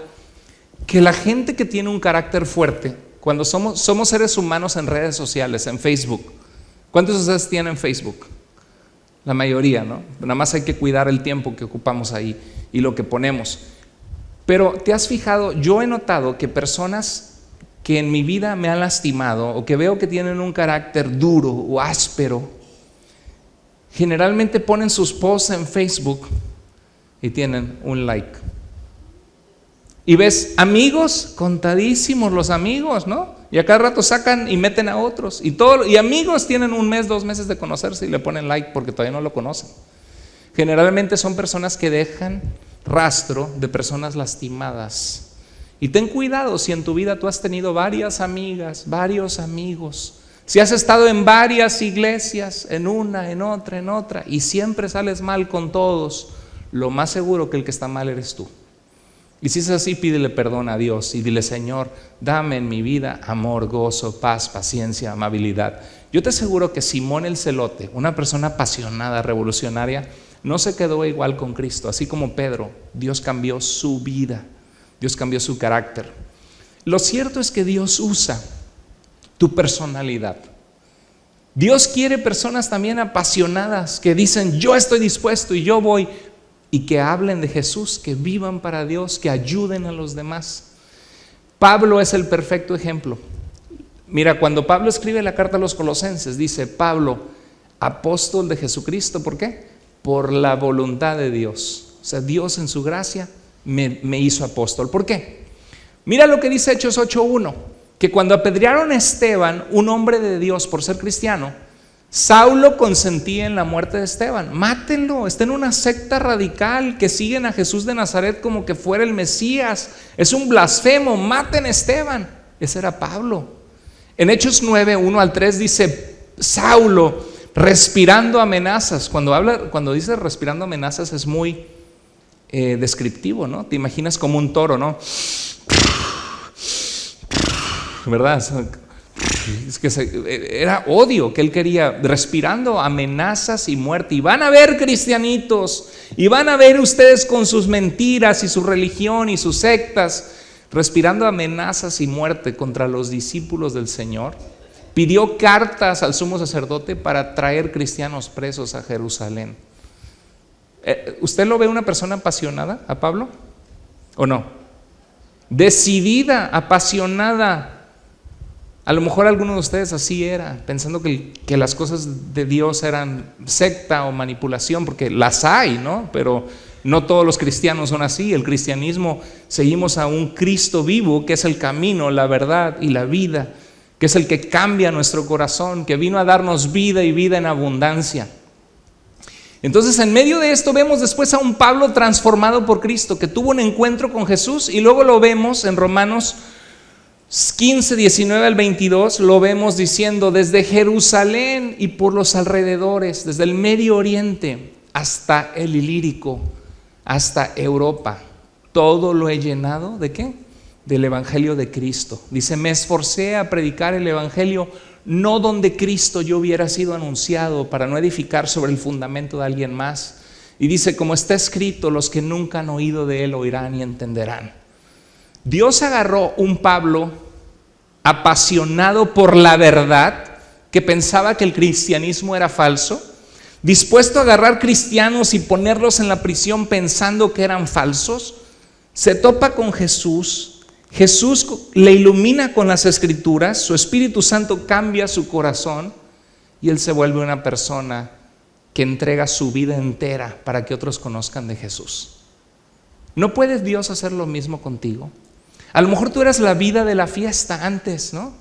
que la gente que tiene un carácter fuerte, cuando somos seres humanos en redes sociales, en Facebook? ¿Cuántos de ustedes tienen Facebook? La mayoría, ¿no? Nada más hay que cuidar el tiempo que ocupamos ahí y lo que ponemos. Pero ¿te has fijado? Yo he notado que personas que en mi vida me han lastimado o que veo que tienen un carácter duro o áspero, generalmente ponen sus posts en Facebook y tienen un like. Y ves amigos, contadísimos los amigos, ¿no? Y a cada rato sacan y meten a otros. Y amigos tienen 1 mes, 2 meses de conocerse y le ponen like porque todavía no lo conocen. Generalmente son personas que dejan rastro de personas lastimadas. Y ten cuidado si en tu vida tú has tenido varias amigas, varios amigos. Si has estado en varias iglesias, en una, en otra, y siempre sales mal con todos, lo más seguro que el que está mal eres tú. Y si es así, pídele perdón a Dios y dile, Señor, dame en mi vida amor, gozo, paz, paciencia, amabilidad. Yo te aseguro que Simón el celote, una persona apasionada, revolucionaria, no se quedó igual con Cristo. Así como Pedro, Dios cambió su vida, Dios cambió su carácter. Lo cierto es que Dios usa tu personalidad. Dios quiere personas también apasionadas que dicen: yo estoy dispuesto y yo voy, y que hablen de Jesús, que vivan para Dios, que ayuden a los demás. Pablo es el perfecto ejemplo. Mira, cuando Pablo escribe la carta a los Colosenses, dice: Pablo, apóstol de Jesucristo. ¿Por qué? Por la voluntad de Dios. O sea, Dios en su gracia me hizo apóstol. ¿Por qué? Mira lo que dice Hechos 8:1, que cuando apedrearon a Esteban, un hombre de Dios, por ser cristiano, Saulo consentía en la muerte de Esteban. Mátenlo, está en una secta radical que siguen a Jesús de Nazaret como que fuera el Mesías. Es un blasfemo, maten a Esteban. Ese era Pablo. En Hechos 9:1-3 dice: Saulo respirando amenazas. Cuando dice respirando amenazas es muy descriptivo, ¿no? Te imaginas como un toro, ¿no? ¿Verdad? Es que era odio que él quería, respirando amenazas y muerte. Y van a ver, cristianitos, y van a ver ustedes con sus mentiras y su religión y sus sectas, respirando amenazas y muerte contra los discípulos del Señor. Pidió cartas al sumo sacerdote para traer cristianos presos a Jerusalén. ¿Usted lo ve una persona apasionada a Pablo o no? Decidida, apasionada. A lo mejor alguno de ustedes así era, pensando que las cosas de Dios eran secta o manipulación, porque las hay, ¿no? Pero no todos los cristianos son así. El cristianismo, seguimos a un Cristo vivo, que es el camino, la verdad y la vida, que es el que cambia nuestro corazón, que vino a darnos vida y vida en abundancia. Entonces, en medio de esto vemos después a un Pablo transformado por Cristo, que tuvo un encuentro con Jesús, y luego lo vemos en Romanos 15:19-22, lo vemos diciendo: desde Jerusalén y por los alrededores, desde el Medio Oriente hasta el Ilírico, hasta Europa, todo lo he llenado, ¿de qué? Del Evangelio de Cristo. Dice: me esforcé a predicar el Evangelio no donde Cristo yo hubiera sido anunciado, para no edificar sobre el fundamento de alguien más. Y dice: como está escrito, los que nunca han oído de él oirán y entenderán. Dios agarró un Pablo apasionado por la verdad, que pensaba que el cristianismo era falso, dispuesto a agarrar cristianos y ponerlos en la prisión pensando que eran falsos. Se topa con Jesús, Jesús le ilumina con las escrituras, su Espíritu Santo cambia su corazón y él se vuelve una persona que entrega su vida entera para que otros conozcan de Jesús. ¿No puede Dios hacer lo mismo contigo? A lo mejor tú eras la vida de la fiesta antes, ¿no?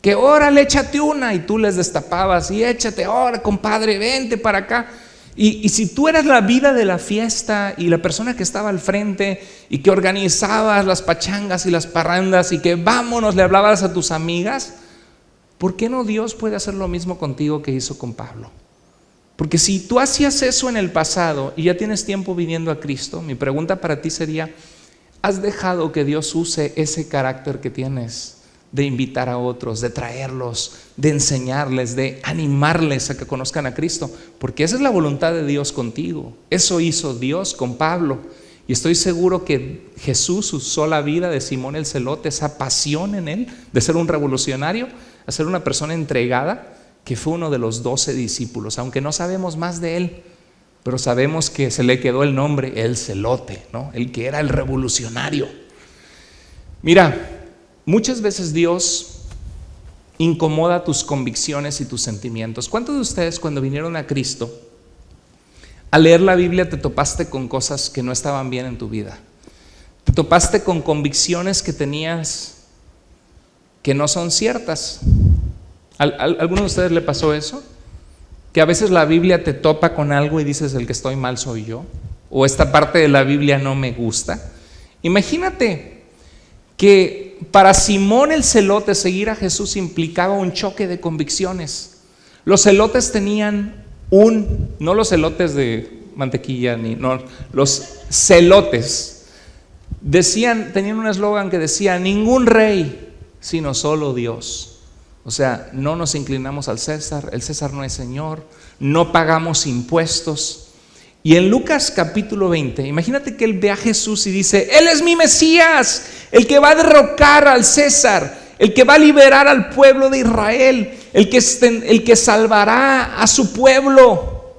Que órale, échate una, y tú les destapabas, y échate, órale, compadre, vente para acá. Y si tú eras la vida de la fiesta y la persona que estaba al frente y que organizabas las pachangas y las parrandas y que vámonos, le hablabas a tus amigas, ¿por qué no Dios puede hacer lo mismo contigo que hizo con Pablo? Porque si tú hacías eso en el pasado y ya tienes tiempo viniendo a Cristo, mi pregunta para ti sería: ¿has dejado que Dios use ese carácter que tienes de invitar a otros, de traerlos, de enseñarles, de animarles a que conozcan a Cristo? Porque esa es la voluntad de Dios contigo. Eso hizo Dios con Pablo. Y estoy seguro que Jesús usó la vida de Simón el Celote, esa pasión en él de ser un revolucionario, a ser una persona entregada, que fue uno de los 12 discípulos. Aunque no sabemos más de él, pero sabemos que se le quedó el nombre, el Celote, ¿no? El que era el revolucionario. Mira, muchas veces Dios incomoda tus convicciones y tus sentimientos. ¿Cuántos de ustedes, cuando vinieron a Cristo, al leer la Biblia te topaste con cosas que no estaban bien en tu vida? Te topaste con convicciones que tenías que no son ciertas. ¿A alguno de ustedes le pasó eso? Que a veces la Biblia te topa con algo y dices: el que estoy mal soy yo, o esta parte de la Biblia no me gusta. Imagínate que para Simón el Celote seguir a Jesús implicaba un choque de convicciones. Los celotes tenían no los celotes de mantequilla, los celotes tenían un eslogan que decía: ningún rey sino solo Dios. O sea, no nos inclinamos al César, el César no es Señor, no pagamos impuestos. Y en Lucas capítulo 20, imagínate que él ve a Jesús y dice: Él es mi Mesías, el que va a derrocar al César, el que va a liberar al pueblo de Israel, el que salvará a su pueblo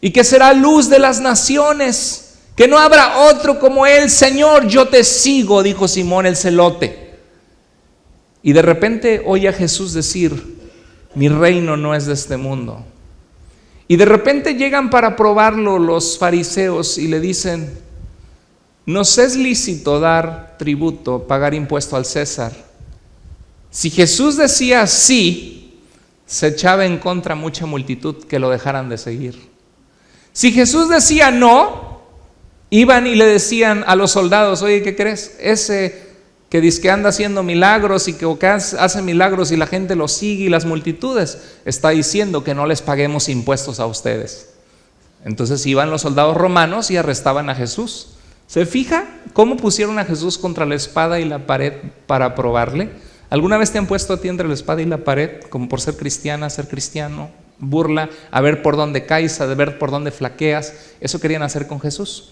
y que será luz de las naciones, que no habrá otro como él. Señor, yo te sigo, dijo Simón el celote. Y de repente oye a Jesús decir: mi reino no es de este mundo. Y de repente llegan para probarlo los fariseos y le dicen: nos es lícito dar tributo, pagar impuesto al César. Si Jesús decía sí, se echaba en contra mucha multitud que lo dejaran de seguir. Si Jesús decía no, iban y le decían a los soldados: oye, ¿qué crees? Ese que dice que anda haciendo milagros y que hace milagros y la gente lo sigue y las multitudes, está diciendo que no les paguemos impuestos a ustedes. Entonces iban los soldados romanos y arrestaban a Jesús. ¿Se fija cómo pusieron a Jesús contra la espada y la pared para probarle? ¿Alguna vez te han puesto a ti entre la espada y la pared, como por ser cristiana, ser cristiano? Burla, a ver por dónde caes, a ver por dónde flaqueas. Eso querían hacer con Jesús.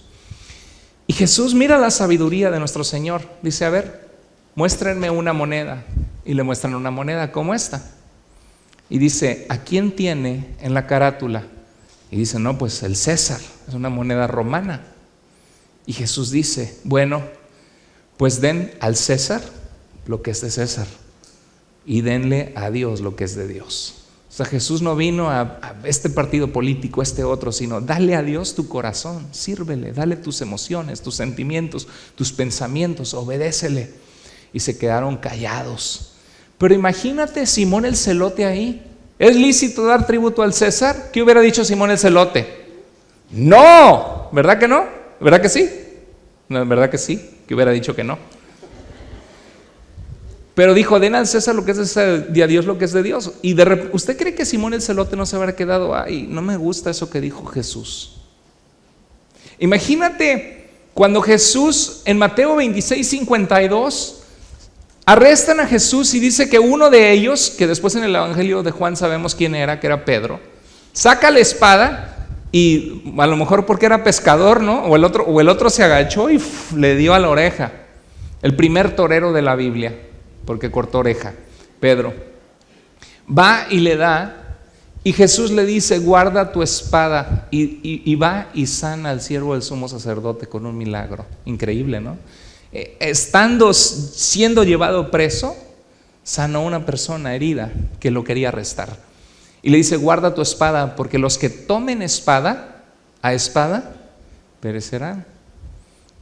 Y Jesús mira la sabiduría de nuestro Señor. Dice: a ver, muéstrenme una moneda. Y le muestran una moneda como esta. Y dice: ¿a quién tiene en la carátula? Y dice: no, pues el César, es una moneda romana. Y Jesús dice: bueno, pues den al César lo que es de César y denle a Dios lo que es de Dios. O sea, Jesús no vino a este partido político, este otro, sino dale a Dios tu corazón, sírvele, dale tus emociones, tus sentimientos, tus pensamientos, obedécele. Y se quedaron callados. Pero imagínate Simón el celote ahí. ¿Es lícito dar tributo al César? ¿Qué hubiera dicho Simón el celote? No, ¿verdad que no? ¿Verdad que sí? No, ¿verdad que sí? Que hubiera dicho que no. Pero dijo: den al César lo que es de César y a Dios lo que es de Dios. Y ¿usted cree que Simón el celote no se habrá quedado? Ay, no me gusta eso que dijo Jesús. Imagínate cuando Jesús en Mateo 26:52 arrestan a Jesús y dice que uno de ellos, que después en el Evangelio de Juan sabemos quién era, que era Pedro, saca la espada y a lo mejor porque era pescador, ¿no? O el otro se agachó y le dio a la oreja. El primer torero de la Biblia, porque cortó oreja, Pedro. Va y le da, y Jesús le dice: guarda tu espada, y va y sana al siervo del sumo sacerdote con un milagro. Increíble, ¿no? Siendo llevado preso, sanó a una persona herida que lo quería arrestar. Y le dice: guarda tu espada, porque los que tomen espada a espada perecerán.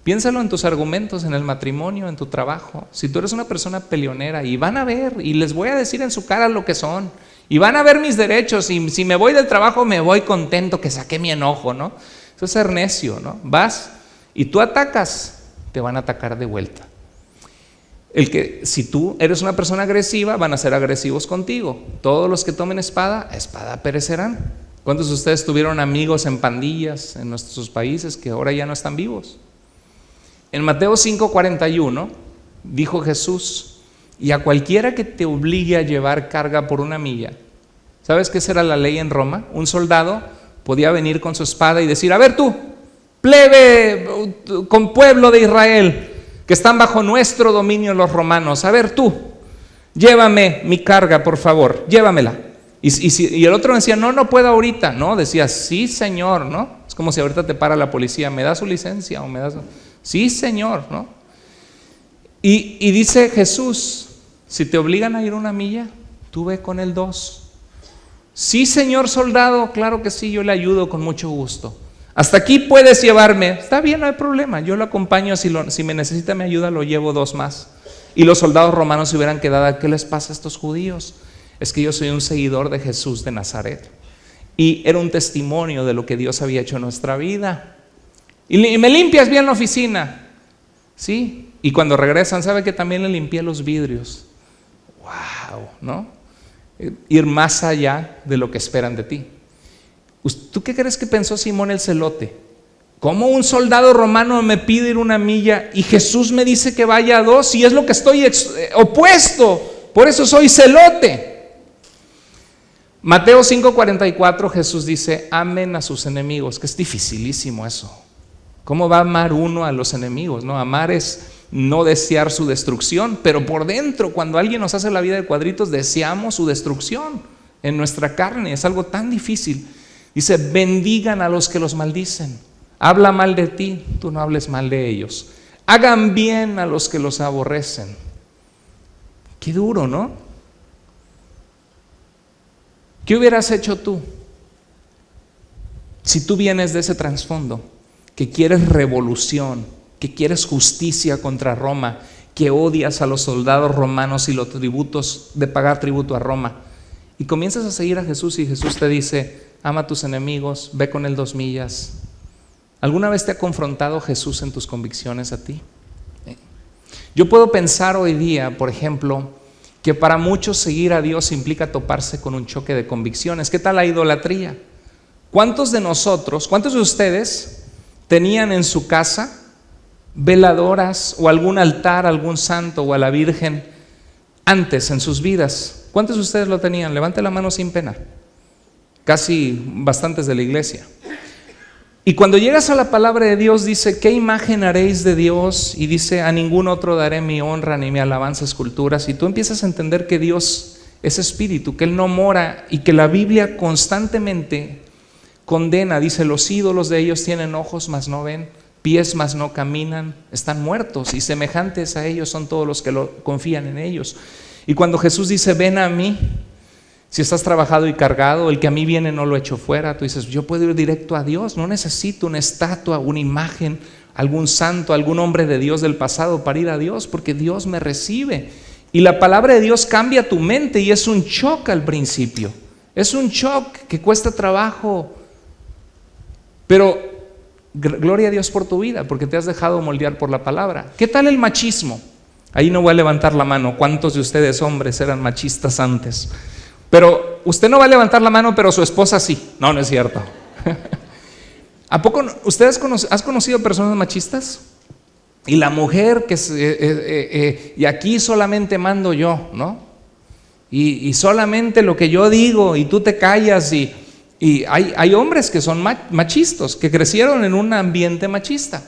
Piénsalo en tus argumentos, en el matrimonio, en tu trabajo. Si tú eres una persona peleonera y van a ver, y les voy a decir en su cara lo que son, y van a ver mis derechos, y si me voy del trabajo me voy contento que saqué mi enojo, ¿no? Eso es ser necio, ¿no? Vas y tú atacas, te van a atacar de vuelta. Si tú eres una persona agresiva, van a ser agresivos contigo. Todos los que tomen espada, a espada perecerán. ¿Cuántos de ustedes tuvieron amigos en pandillas en nuestros países que ahora ya no están vivos? En Mateo 5:41 dijo Jesús: y a cualquiera que te obligue a llevar carga por una milla. ¿Sabes qué era la ley en Roma? Un soldado podía venir con su espada y decir: a ver tú, plebe, con pueblo de Israel, que están bajo nuestro dominio los romanos, a ver tú, llévame mi carga, por favor, llévamela. Y el otro decía: no puedo ahorita. No, decía: sí, señor, ¿no? Es como si ahorita te para la policía: ¿me da su licencia? O me da sí, señor, ¿no? Y dice Jesús: si te obligan a ir una milla, tú ve con el 2. Sí, señor soldado, claro que sí, yo le ayudo con mucho gusto. Hasta aquí puedes llevarme. Está bien, no hay problema, yo lo acompaño, si me necesita mi ayuda lo llevo 2 más. Y los soldados romanos se hubieran quedado: ¿qué les pasa a estos judíos? Es que yo soy un seguidor de Jesús de Nazaret. Y era un testimonio de lo que Dios había hecho en nuestra vida. Y me limpias bien la oficina, ¿sí? Y cuando regresan, ¿sabe que también le limpié los vidrios? ¡Wow! ¿No? Ir más allá de lo que esperan de ti. ¿Tú qué crees que pensó Simón el celote? ¿Cómo un soldado romano me pide ir una milla y Jesús me dice que vaya a 2? Y es lo que estoy opuesto, por eso soy celote. Mateo 5:44, Jesús dice, amen a sus enemigos, que es dificilísimo eso. ¿Cómo va a amar uno a los enemigos? ¿No? Amar es no desear su destrucción, pero por dentro, cuando alguien nos hace la vida de cuadritos, deseamos su destrucción en nuestra carne. Es algo tan difícil. Dice, bendigan a los que los maldicen. Habla mal de ti, tú no hables mal de ellos. Hagan bien a los que los aborrecen. Qué duro, ¿no? ¿Qué hubieras hecho tú si tú vienes de ese trasfondo, que quieres revolución, que quieres justicia contra Roma, que odias a los soldados romanos y los tributos, de pagar tributo a Roma, y comienzas a seguir a Jesús y Jesús te dice, ama a tus enemigos, ve con él 2 millas? ¿Alguna vez te ha confrontado Jesús en tus convicciones a ti? Yo puedo pensar hoy día, por ejemplo, que para muchos seguir a Dios implica toparse con un choque de convicciones. ¿Qué tal la idolatría? ¿Cuántos de nosotros, cuántos de ustedes tenían en su casa veladoras o algún altar, algún santo o a la Virgen antes en sus vidas? ¿Cuántos de ustedes lo tenían? Levante la mano sin pena. Casi bastantes de la iglesia. Y cuando llegas a la palabra de Dios dice, ¿qué imagen haréis de Dios? Y dice, a ningún otro daré mi honra ni mi alabanza esculturas. Y tú empiezas a entender que Dios es espíritu, que Él no mora y que la Biblia constantemente condena. Dice, los ídolos de ellos tienen ojos mas no ven, pies mas no caminan, están muertos y semejantes a ellos son todos los que confían en ellos. Y cuando Jesús dice, ven a mí, si estás trabajado y cargado, el que a mí viene no lo echo fuera. Tú dices, yo puedo ir directo a Dios, no necesito una estatua, una imagen, algún santo, algún hombre de Dios del pasado para ir a Dios, porque Dios me recibe. Y la palabra de Dios cambia tu mente y es un shock al principio. Es un shock que cuesta trabajo. Pero gloria a Dios por tu vida, porque te has dejado moldear por la palabra. ¿Qué tal el machismo? Ahí no voy a levantar la mano. ¿Cuántos de ustedes hombres eran machistas antes? Pero usted no va a levantar la mano, pero su esposa sí. No, no es cierto. ¿A poco ustedes has conocido personas machistas? Y la mujer que y aquí solamente mando yo, ¿no? Y solamente lo que yo digo y tú te callas. Y hay hombres que son machistas, que crecieron en un ambiente machista.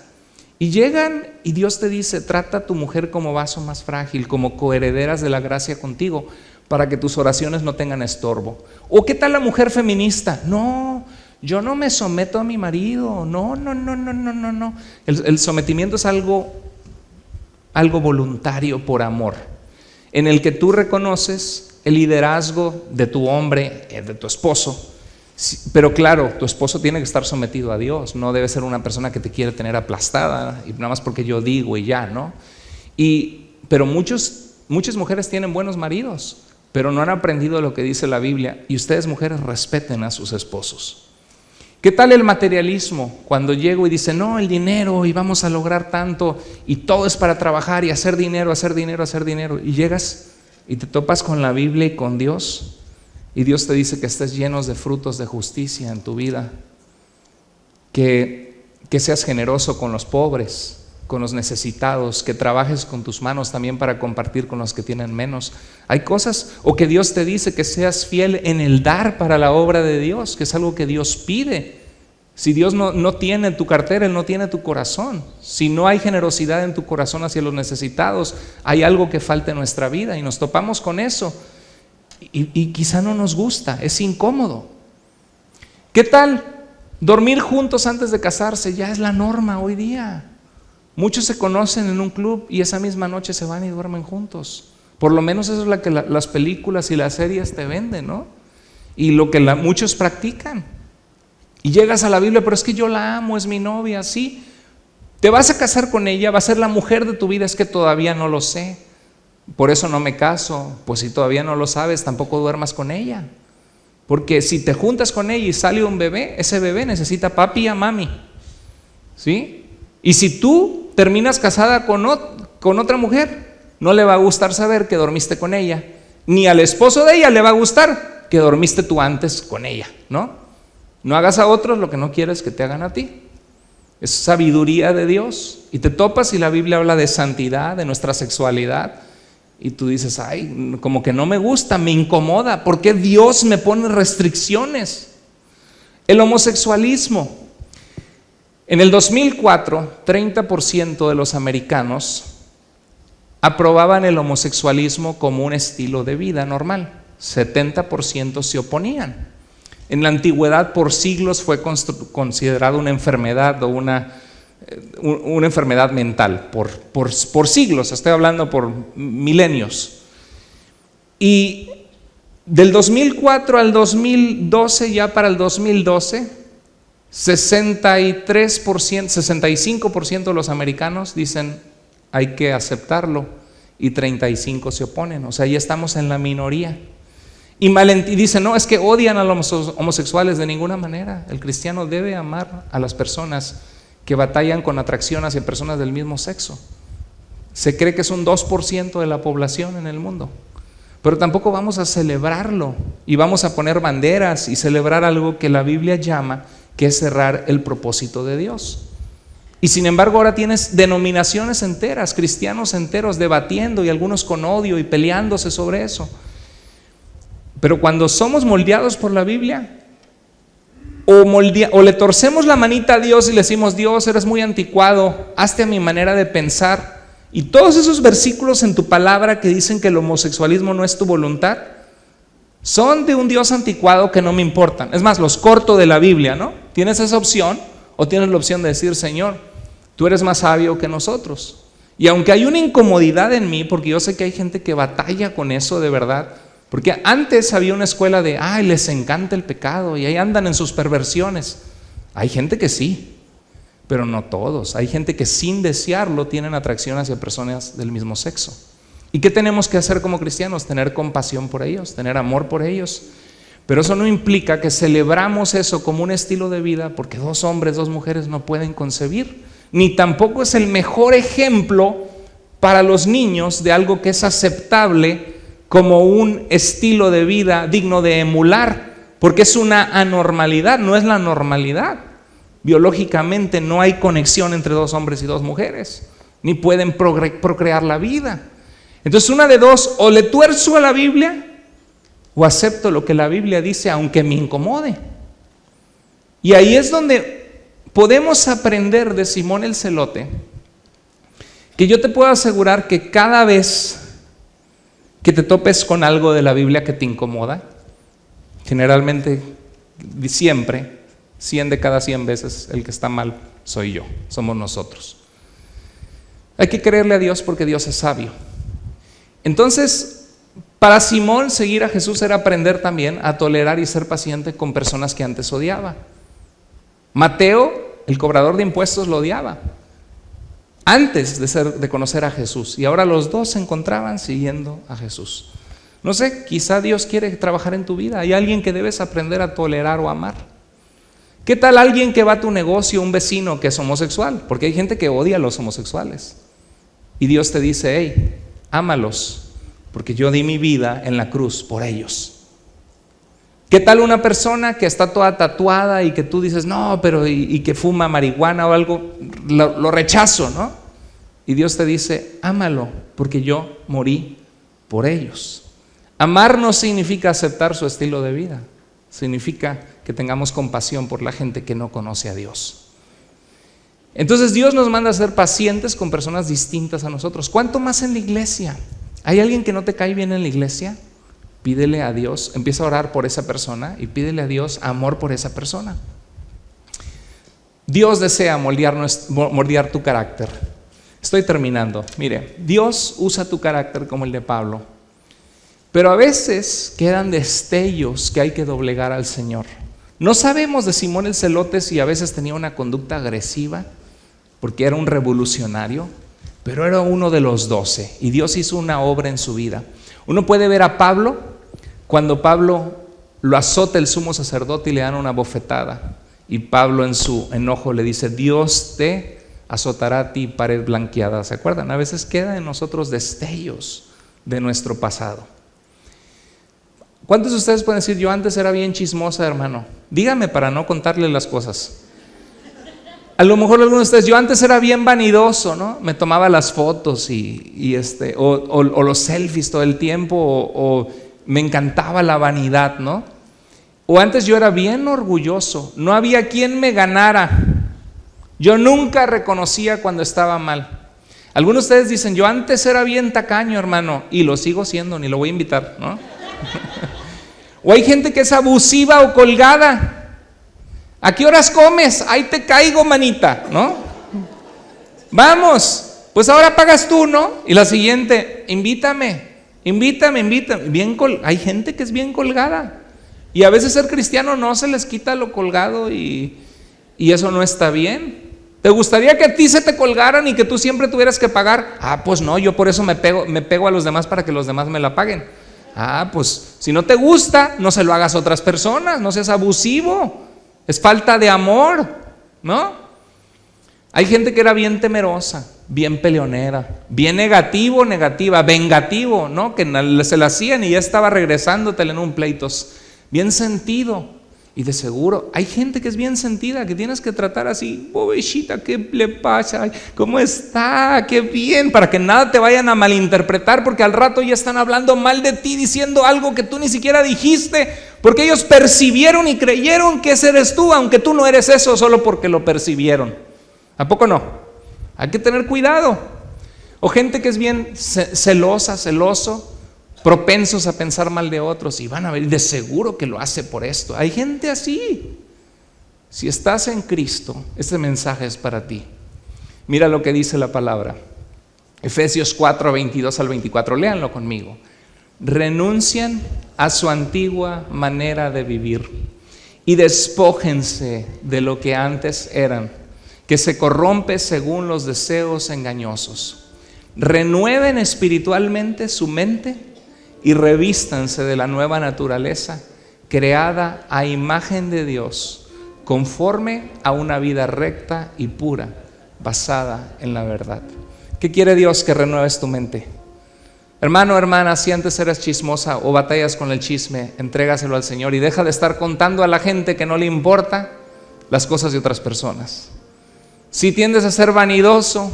Y llegan y Dios te dice, trata a tu mujer como vaso más frágil, como coherederas de la gracia contigo, para que tus oraciones no tengan estorbo. ¿O qué tal la mujer feminista? No, yo no me someto a mi marido. No. El sometimiento es algo voluntario por amor, en el que tú reconoces el liderazgo de tu hombre, de tu esposo. Pero claro, tu esposo tiene que estar sometido a Dios, no debe ser una persona que te quiere tener aplastada y nada más porque yo digo y ya, ¿no? Pero muchas mujeres tienen buenos maridos, pero no han aprendido lo que dice la Biblia. Y ustedes, mujeres, respeten a sus esposos. ¿Qué tal el materialismo? Cuando llego y dice, no, el dinero y vamos a lograr tanto y todo es para trabajar y hacer dinero, y llegas y te topas con la Biblia y con Dios. Y Dios te dice que estés llenos de frutos de justicia en tu vida, que seas generoso con los pobres, con los necesitados, que trabajes con tus manos también para compartir con los que tienen menos. Hay cosas, o que Dios te dice que seas fiel en el dar para la obra de Dios, que es algo que Dios pide. Si Dios no tiene tu cartera, Él no tiene tu corazón. Si no hay generosidad en tu corazón hacia los necesitados, hay algo que falta en nuestra vida y nos topamos con eso. Y quizá no nos gusta, es incómodo. ¿Qué tal dormir juntos antes de casarse? Ya es la norma hoy día. Muchos se conocen en un club y esa misma noche se van y duermen juntos. Por lo menos eso es lo que las películas y las series te venden, ¿no? Y lo que muchos practican. Y llegas a la Biblia, pero es que yo la amo, es mi novia, sí. Te vas a casar con ella, va a ser la mujer de tu vida, es que todavía no lo sé. Por eso no me caso. Pues si todavía no lo sabes, tampoco duermas con ella. Porque si te juntas con ella y sale un bebé, ese bebé necesita papi y a mami, ¿sí? Y si tú terminas casada con otra mujer, no le va a gustar saber que dormiste con ella, ni al esposo de ella le va a gustar que dormiste tú antes con ella, ¿no? No hagas a otros lo que no quieres que te hagan a ti. Es sabiduría de Dios. Y te topas y la Biblia habla de santidad, de nuestra sexualidad. Y tú dices, ay, como que no me gusta, me incomoda. ¿Por qué Dios me pone restricciones? El homosexualismo. En el 2004, 30% de los americanos aprobaban el homosexualismo como un estilo de vida normal. 70% se oponían. En la antigüedad, por siglos, fue considerado una enfermedad o una enfermedad mental, por siglos, estoy hablando por milenios. Y del 2004 al 2012, ya para el 2012, 65% de los americanos dicen hay que aceptarlo y 35% se oponen. O sea, ya estamos en la minoría. Y dicen, no, es que odian a los homosexuales. De ninguna manera. El cristiano debe amar a las personas que batallan con atracción hacia personas del mismo sexo. Se cree que es un 2% de la población en el mundo. Pero tampoco vamos a celebrarlo y vamos a poner banderas y celebrar algo que la Biblia llama que es cerrar el propósito de Dios. Y sin embargo ahora tienes denominaciones enteras, cristianos enteros debatiendo y algunos con odio y peleándose sobre eso. Pero cuando somos moldeados por la Biblia, o le torcemos la manita a Dios y le decimos, Dios, eres muy anticuado, hazte a mi manera de pensar, y todos esos versículos en tu palabra que dicen que el homosexualismo no es tu voluntad, son de un Dios anticuado que no me importan. Es más, los corto de la Biblia, ¿no? Tienes esa opción, o tienes la opción de decir, Señor, tú eres más sabio que nosotros. Y aunque hay una incomodidad en mí, porque yo sé que hay gente que batalla con eso de verdad, porque antes había una escuela de, les encanta el pecado y ahí andan en sus perversiones. Hay gente que sí, pero no todos. Hay gente que sin desearlo tienen atracción hacia personas del mismo sexo. ¿Y qué tenemos que hacer como cristianos? Tener compasión por ellos, tener amor por ellos. Pero eso no implica que celebramos eso como un estilo de vida, porque 2 hombres, 2 mujeres no pueden concebir. Ni tampoco es el mejor ejemplo para los niños de algo que es aceptable como un estilo de vida digno de emular, porque es una anormalidad, no es la normalidad. Biológicamente no hay conexión entre 2 hombres y 2 mujeres, ni pueden procrear la vida. Entonces una de dos, o le tuerzo a la Biblia o acepto lo que la Biblia dice aunque me incomode. Y ahí es donde podemos aprender de Simón el Celote, que yo te puedo asegurar que cada vez que te topes con algo de la Biblia que te incomoda, generalmente, siempre, 100 de cada 100 veces el que está mal soy yo, somos nosotros. Hay que creerle a Dios porque Dios es sabio. Entonces, para Simón seguir a Jesús era aprender también a tolerar y ser paciente con personas que antes odiaba. Mateo, el cobrador de impuestos, lo odiaba antes de conocer a Jesús, y ahora los dos se encontraban siguiendo a Jesús. No sé, quizá Dios quiere trabajar en tu vida. Hay alguien que debes aprender a tolerar o amar. ¿Qué tal alguien que va a tu negocio, un vecino que es homosexual? Porque hay gente que odia a los homosexuales. Y Dios te dice, hey, ámalos, porque yo di mi vida en la cruz por ellos. ¿Qué tal una persona que está toda tatuada y que tú dices, no, pero y que fuma marihuana o algo, lo rechazo, ¿no? Y Dios te dice, ámalo, porque yo morí por ellos. Amar no significa aceptar su estilo de vida, significa que tengamos compasión por la gente que no conoce a Dios. Entonces Dios nos manda a ser pacientes con personas distintas a nosotros. ¿Cuánto más en la iglesia? ¿Hay alguien que no te cae bien en la iglesia? Pídele a Dios, empieza a orar por esa persona y pídele a Dios amor por esa persona. Dios desea moldear tu carácter. Estoy terminando. Mire, Dios usa tu carácter como el de Pablo, pero a veces quedan destellos que hay que doblegar al Señor. No sabemos de Simón el Celote si a veces tenía una conducta agresiva, porque era un revolucionario, pero era uno de los 12 y Dios hizo una obra en su vida. Uno puede ver a Pablo cuando Pablo lo azota el sumo sacerdote y le dan una bofetada, y Pablo en su enojo le dice, Dios te azotará a ti, pared blanqueada. ¿Se acuerdan? A veces quedan en nosotros destellos de nuestro pasado. ¿Cuántos de ustedes pueden decir, yo antes era bien chismosa, hermano? Dígame para no contarle las cosas. A lo mejor algunos de ustedes, yo antes era bien vanidoso, ¿no? Me tomaba las fotos o los selfies todo el tiempo, o me encantaba la vanidad, ¿no? O antes yo era bien orgulloso, no había quien me ganara. Yo nunca reconocía cuando estaba mal. Algunos de ustedes dicen, yo antes era bien tacaño, hermano, y lo sigo siendo, ni lo voy a invitar, ¿no? O hay gente que es abusiva o colgada. ¿A qué horas comes? Ahí te caigo, manita, ¿no? Vamos, pues ahora pagas tú, ¿no? Y la siguiente, invítame. Hay gente que es bien colgada. Y a veces ser cristiano no se les quita lo colgado y eso no está bien. ¿Te gustaría que a ti se te colgaran y que tú siempre tuvieras que pagar? Pues no, yo por eso me pego a los demás para que los demás me la paguen. Pues si no te gusta, no se lo hagas a otras personas, no seas abusivo. Es falta de amor, ¿no? Hay gente que era bien temerosa, bien peleonera, bien negativa, vengativo, ¿no? Que se la hacían y ya estaba regresándotele en un pleito. Bien sentido. Y de seguro, hay gente que es bien sentida, que tienes que tratar así, pobrecita, ¿qué le pasa? Ay, ¿cómo está? ¡Qué bien! Para que nada te vayan a malinterpretar, porque al rato ya están hablando mal de ti, diciendo algo que tú ni siquiera dijiste, porque ellos percibieron y creyeron que ese eres tú, aunque tú no eres eso, solo porque lo percibieron. ¿A poco no? Hay que tener cuidado. O gente que es bien celoso, propensos a pensar mal de otros, y van a ver, de seguro que lo hace por esto. Hay gente así. Si estás en Cristo, este mensaje es para ti. Mira lo que dice la palabra. Efesios 4, 22 al 24, léanlo conmigo. Renuncian a su antigua manera de vivir y despójense de lo que antes eran, que se corrompe según los deseos engañosos. Renueven espiritualmente su mente y revístanse de la nueva naturaleza, creada a imagen de Dios, conforme a una vida recta y pura, basada en la verdad. ¿Qué quiere Dios? Que renueves tu mente. Hermano, hermana, si antes eras chismosa o batallas con el chisme, entrégaselo al Señor y deja de estar contando a la gente que no le importa las cosas de otras personas. Si tiendes a ser vanidoso,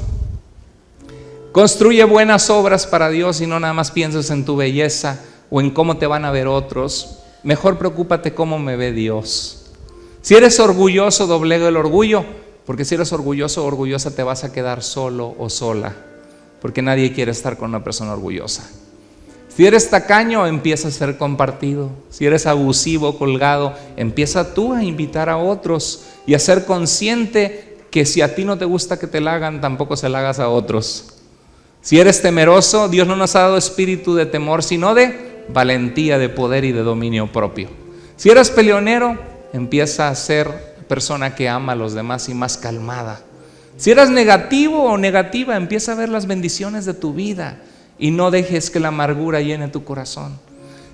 construye buenas obras para Dios y no nada más pienses en tu belleza o en cómo te van a ver otros. Mejor preocúpate cómo me ve Dios. Si eres orgulloso, doblega el orgullo, porque si eres orgulloso o orgullosa te vas a quedar solo o sola, porque nadie quiere estar con una persona orgullosa. Si eres tacaño, empieza a ser compartido. Si eres abusivo o colgado, empieza tú a invitar a otros y a ser consciente que si a ti no te gusta que te la hagan, tampoco se la hagas a otros. Si eres temeroso, Dios no nos ha dado espíritu de temor, sino de valentía, de poder y de dominio propio. Si eres peleonero, empieza a ser persona que ama a los demás y más calmada. Si eres negativo o negativa, empieza a ver las bendiciones de tu vida y no dejes que la amargura llene tu corazón.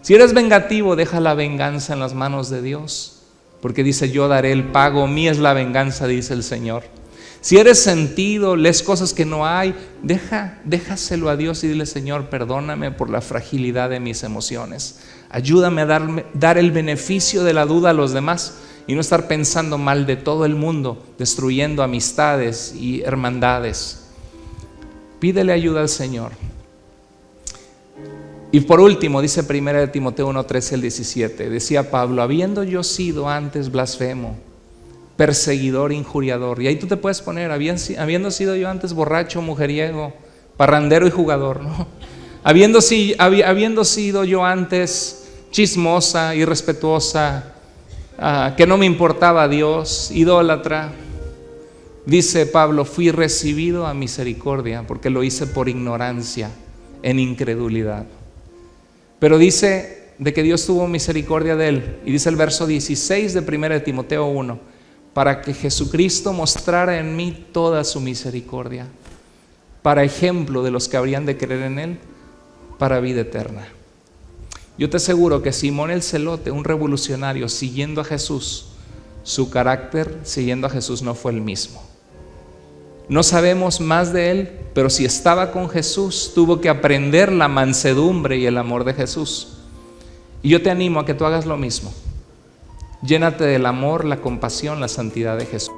Si eres vengativo, deja la venganza en las manos de Dios, porque dice, yo daré el pago, mía es la venganza, dice el Señor. Si eres sentido, lees cosas que no hay, déjaselo a Dios y dile, Señor, perdóname por la fragilidad de mis emociones. Ayúdame a dar el beneficio de la duda a los demás y no estar pensando mal de todo el mundo, destruyendo amistades y hermandades. Pídele ayuda al Señor. Y por último, dice 1 Timoteo 1, 13 al 17, decía Pablo, habiendo yo sido antes blasfemo, perseguidor, injuriador. Y ahí tú te puedes poner, habiendo sido yo antes borracho, mujeriego, parrandero y jugador, ¿no? Habiendo sido yo antes chismosa, irrespetuosa, que no me importaba a Dios, idólatra. Dice Pablo, fui recibido a misericordia porque lo hice por ignorancia, en incredulidad. Pero dice de que Dios tuvo misericordia de él. Y dice el verso 16 de 1 Timoteo 1, para que Jesucristo mostrara en mí toda su misericordia, para ejemplo de los que habrían de creer en él, para vida eterna. Yo te aseguro que Simón el Celote, un revolucionario siguiendo a Jesús, su carácter siguiendo a Jesús no fue el mismo. No sabemos más de él, pero si estaba con Jesús, tuvo que aprender la mansedumbre y el amor de Jesús. Y yo te animo a que tú hagas lo mismo. Llénate del amor, la compasión, la santidad de Jesús.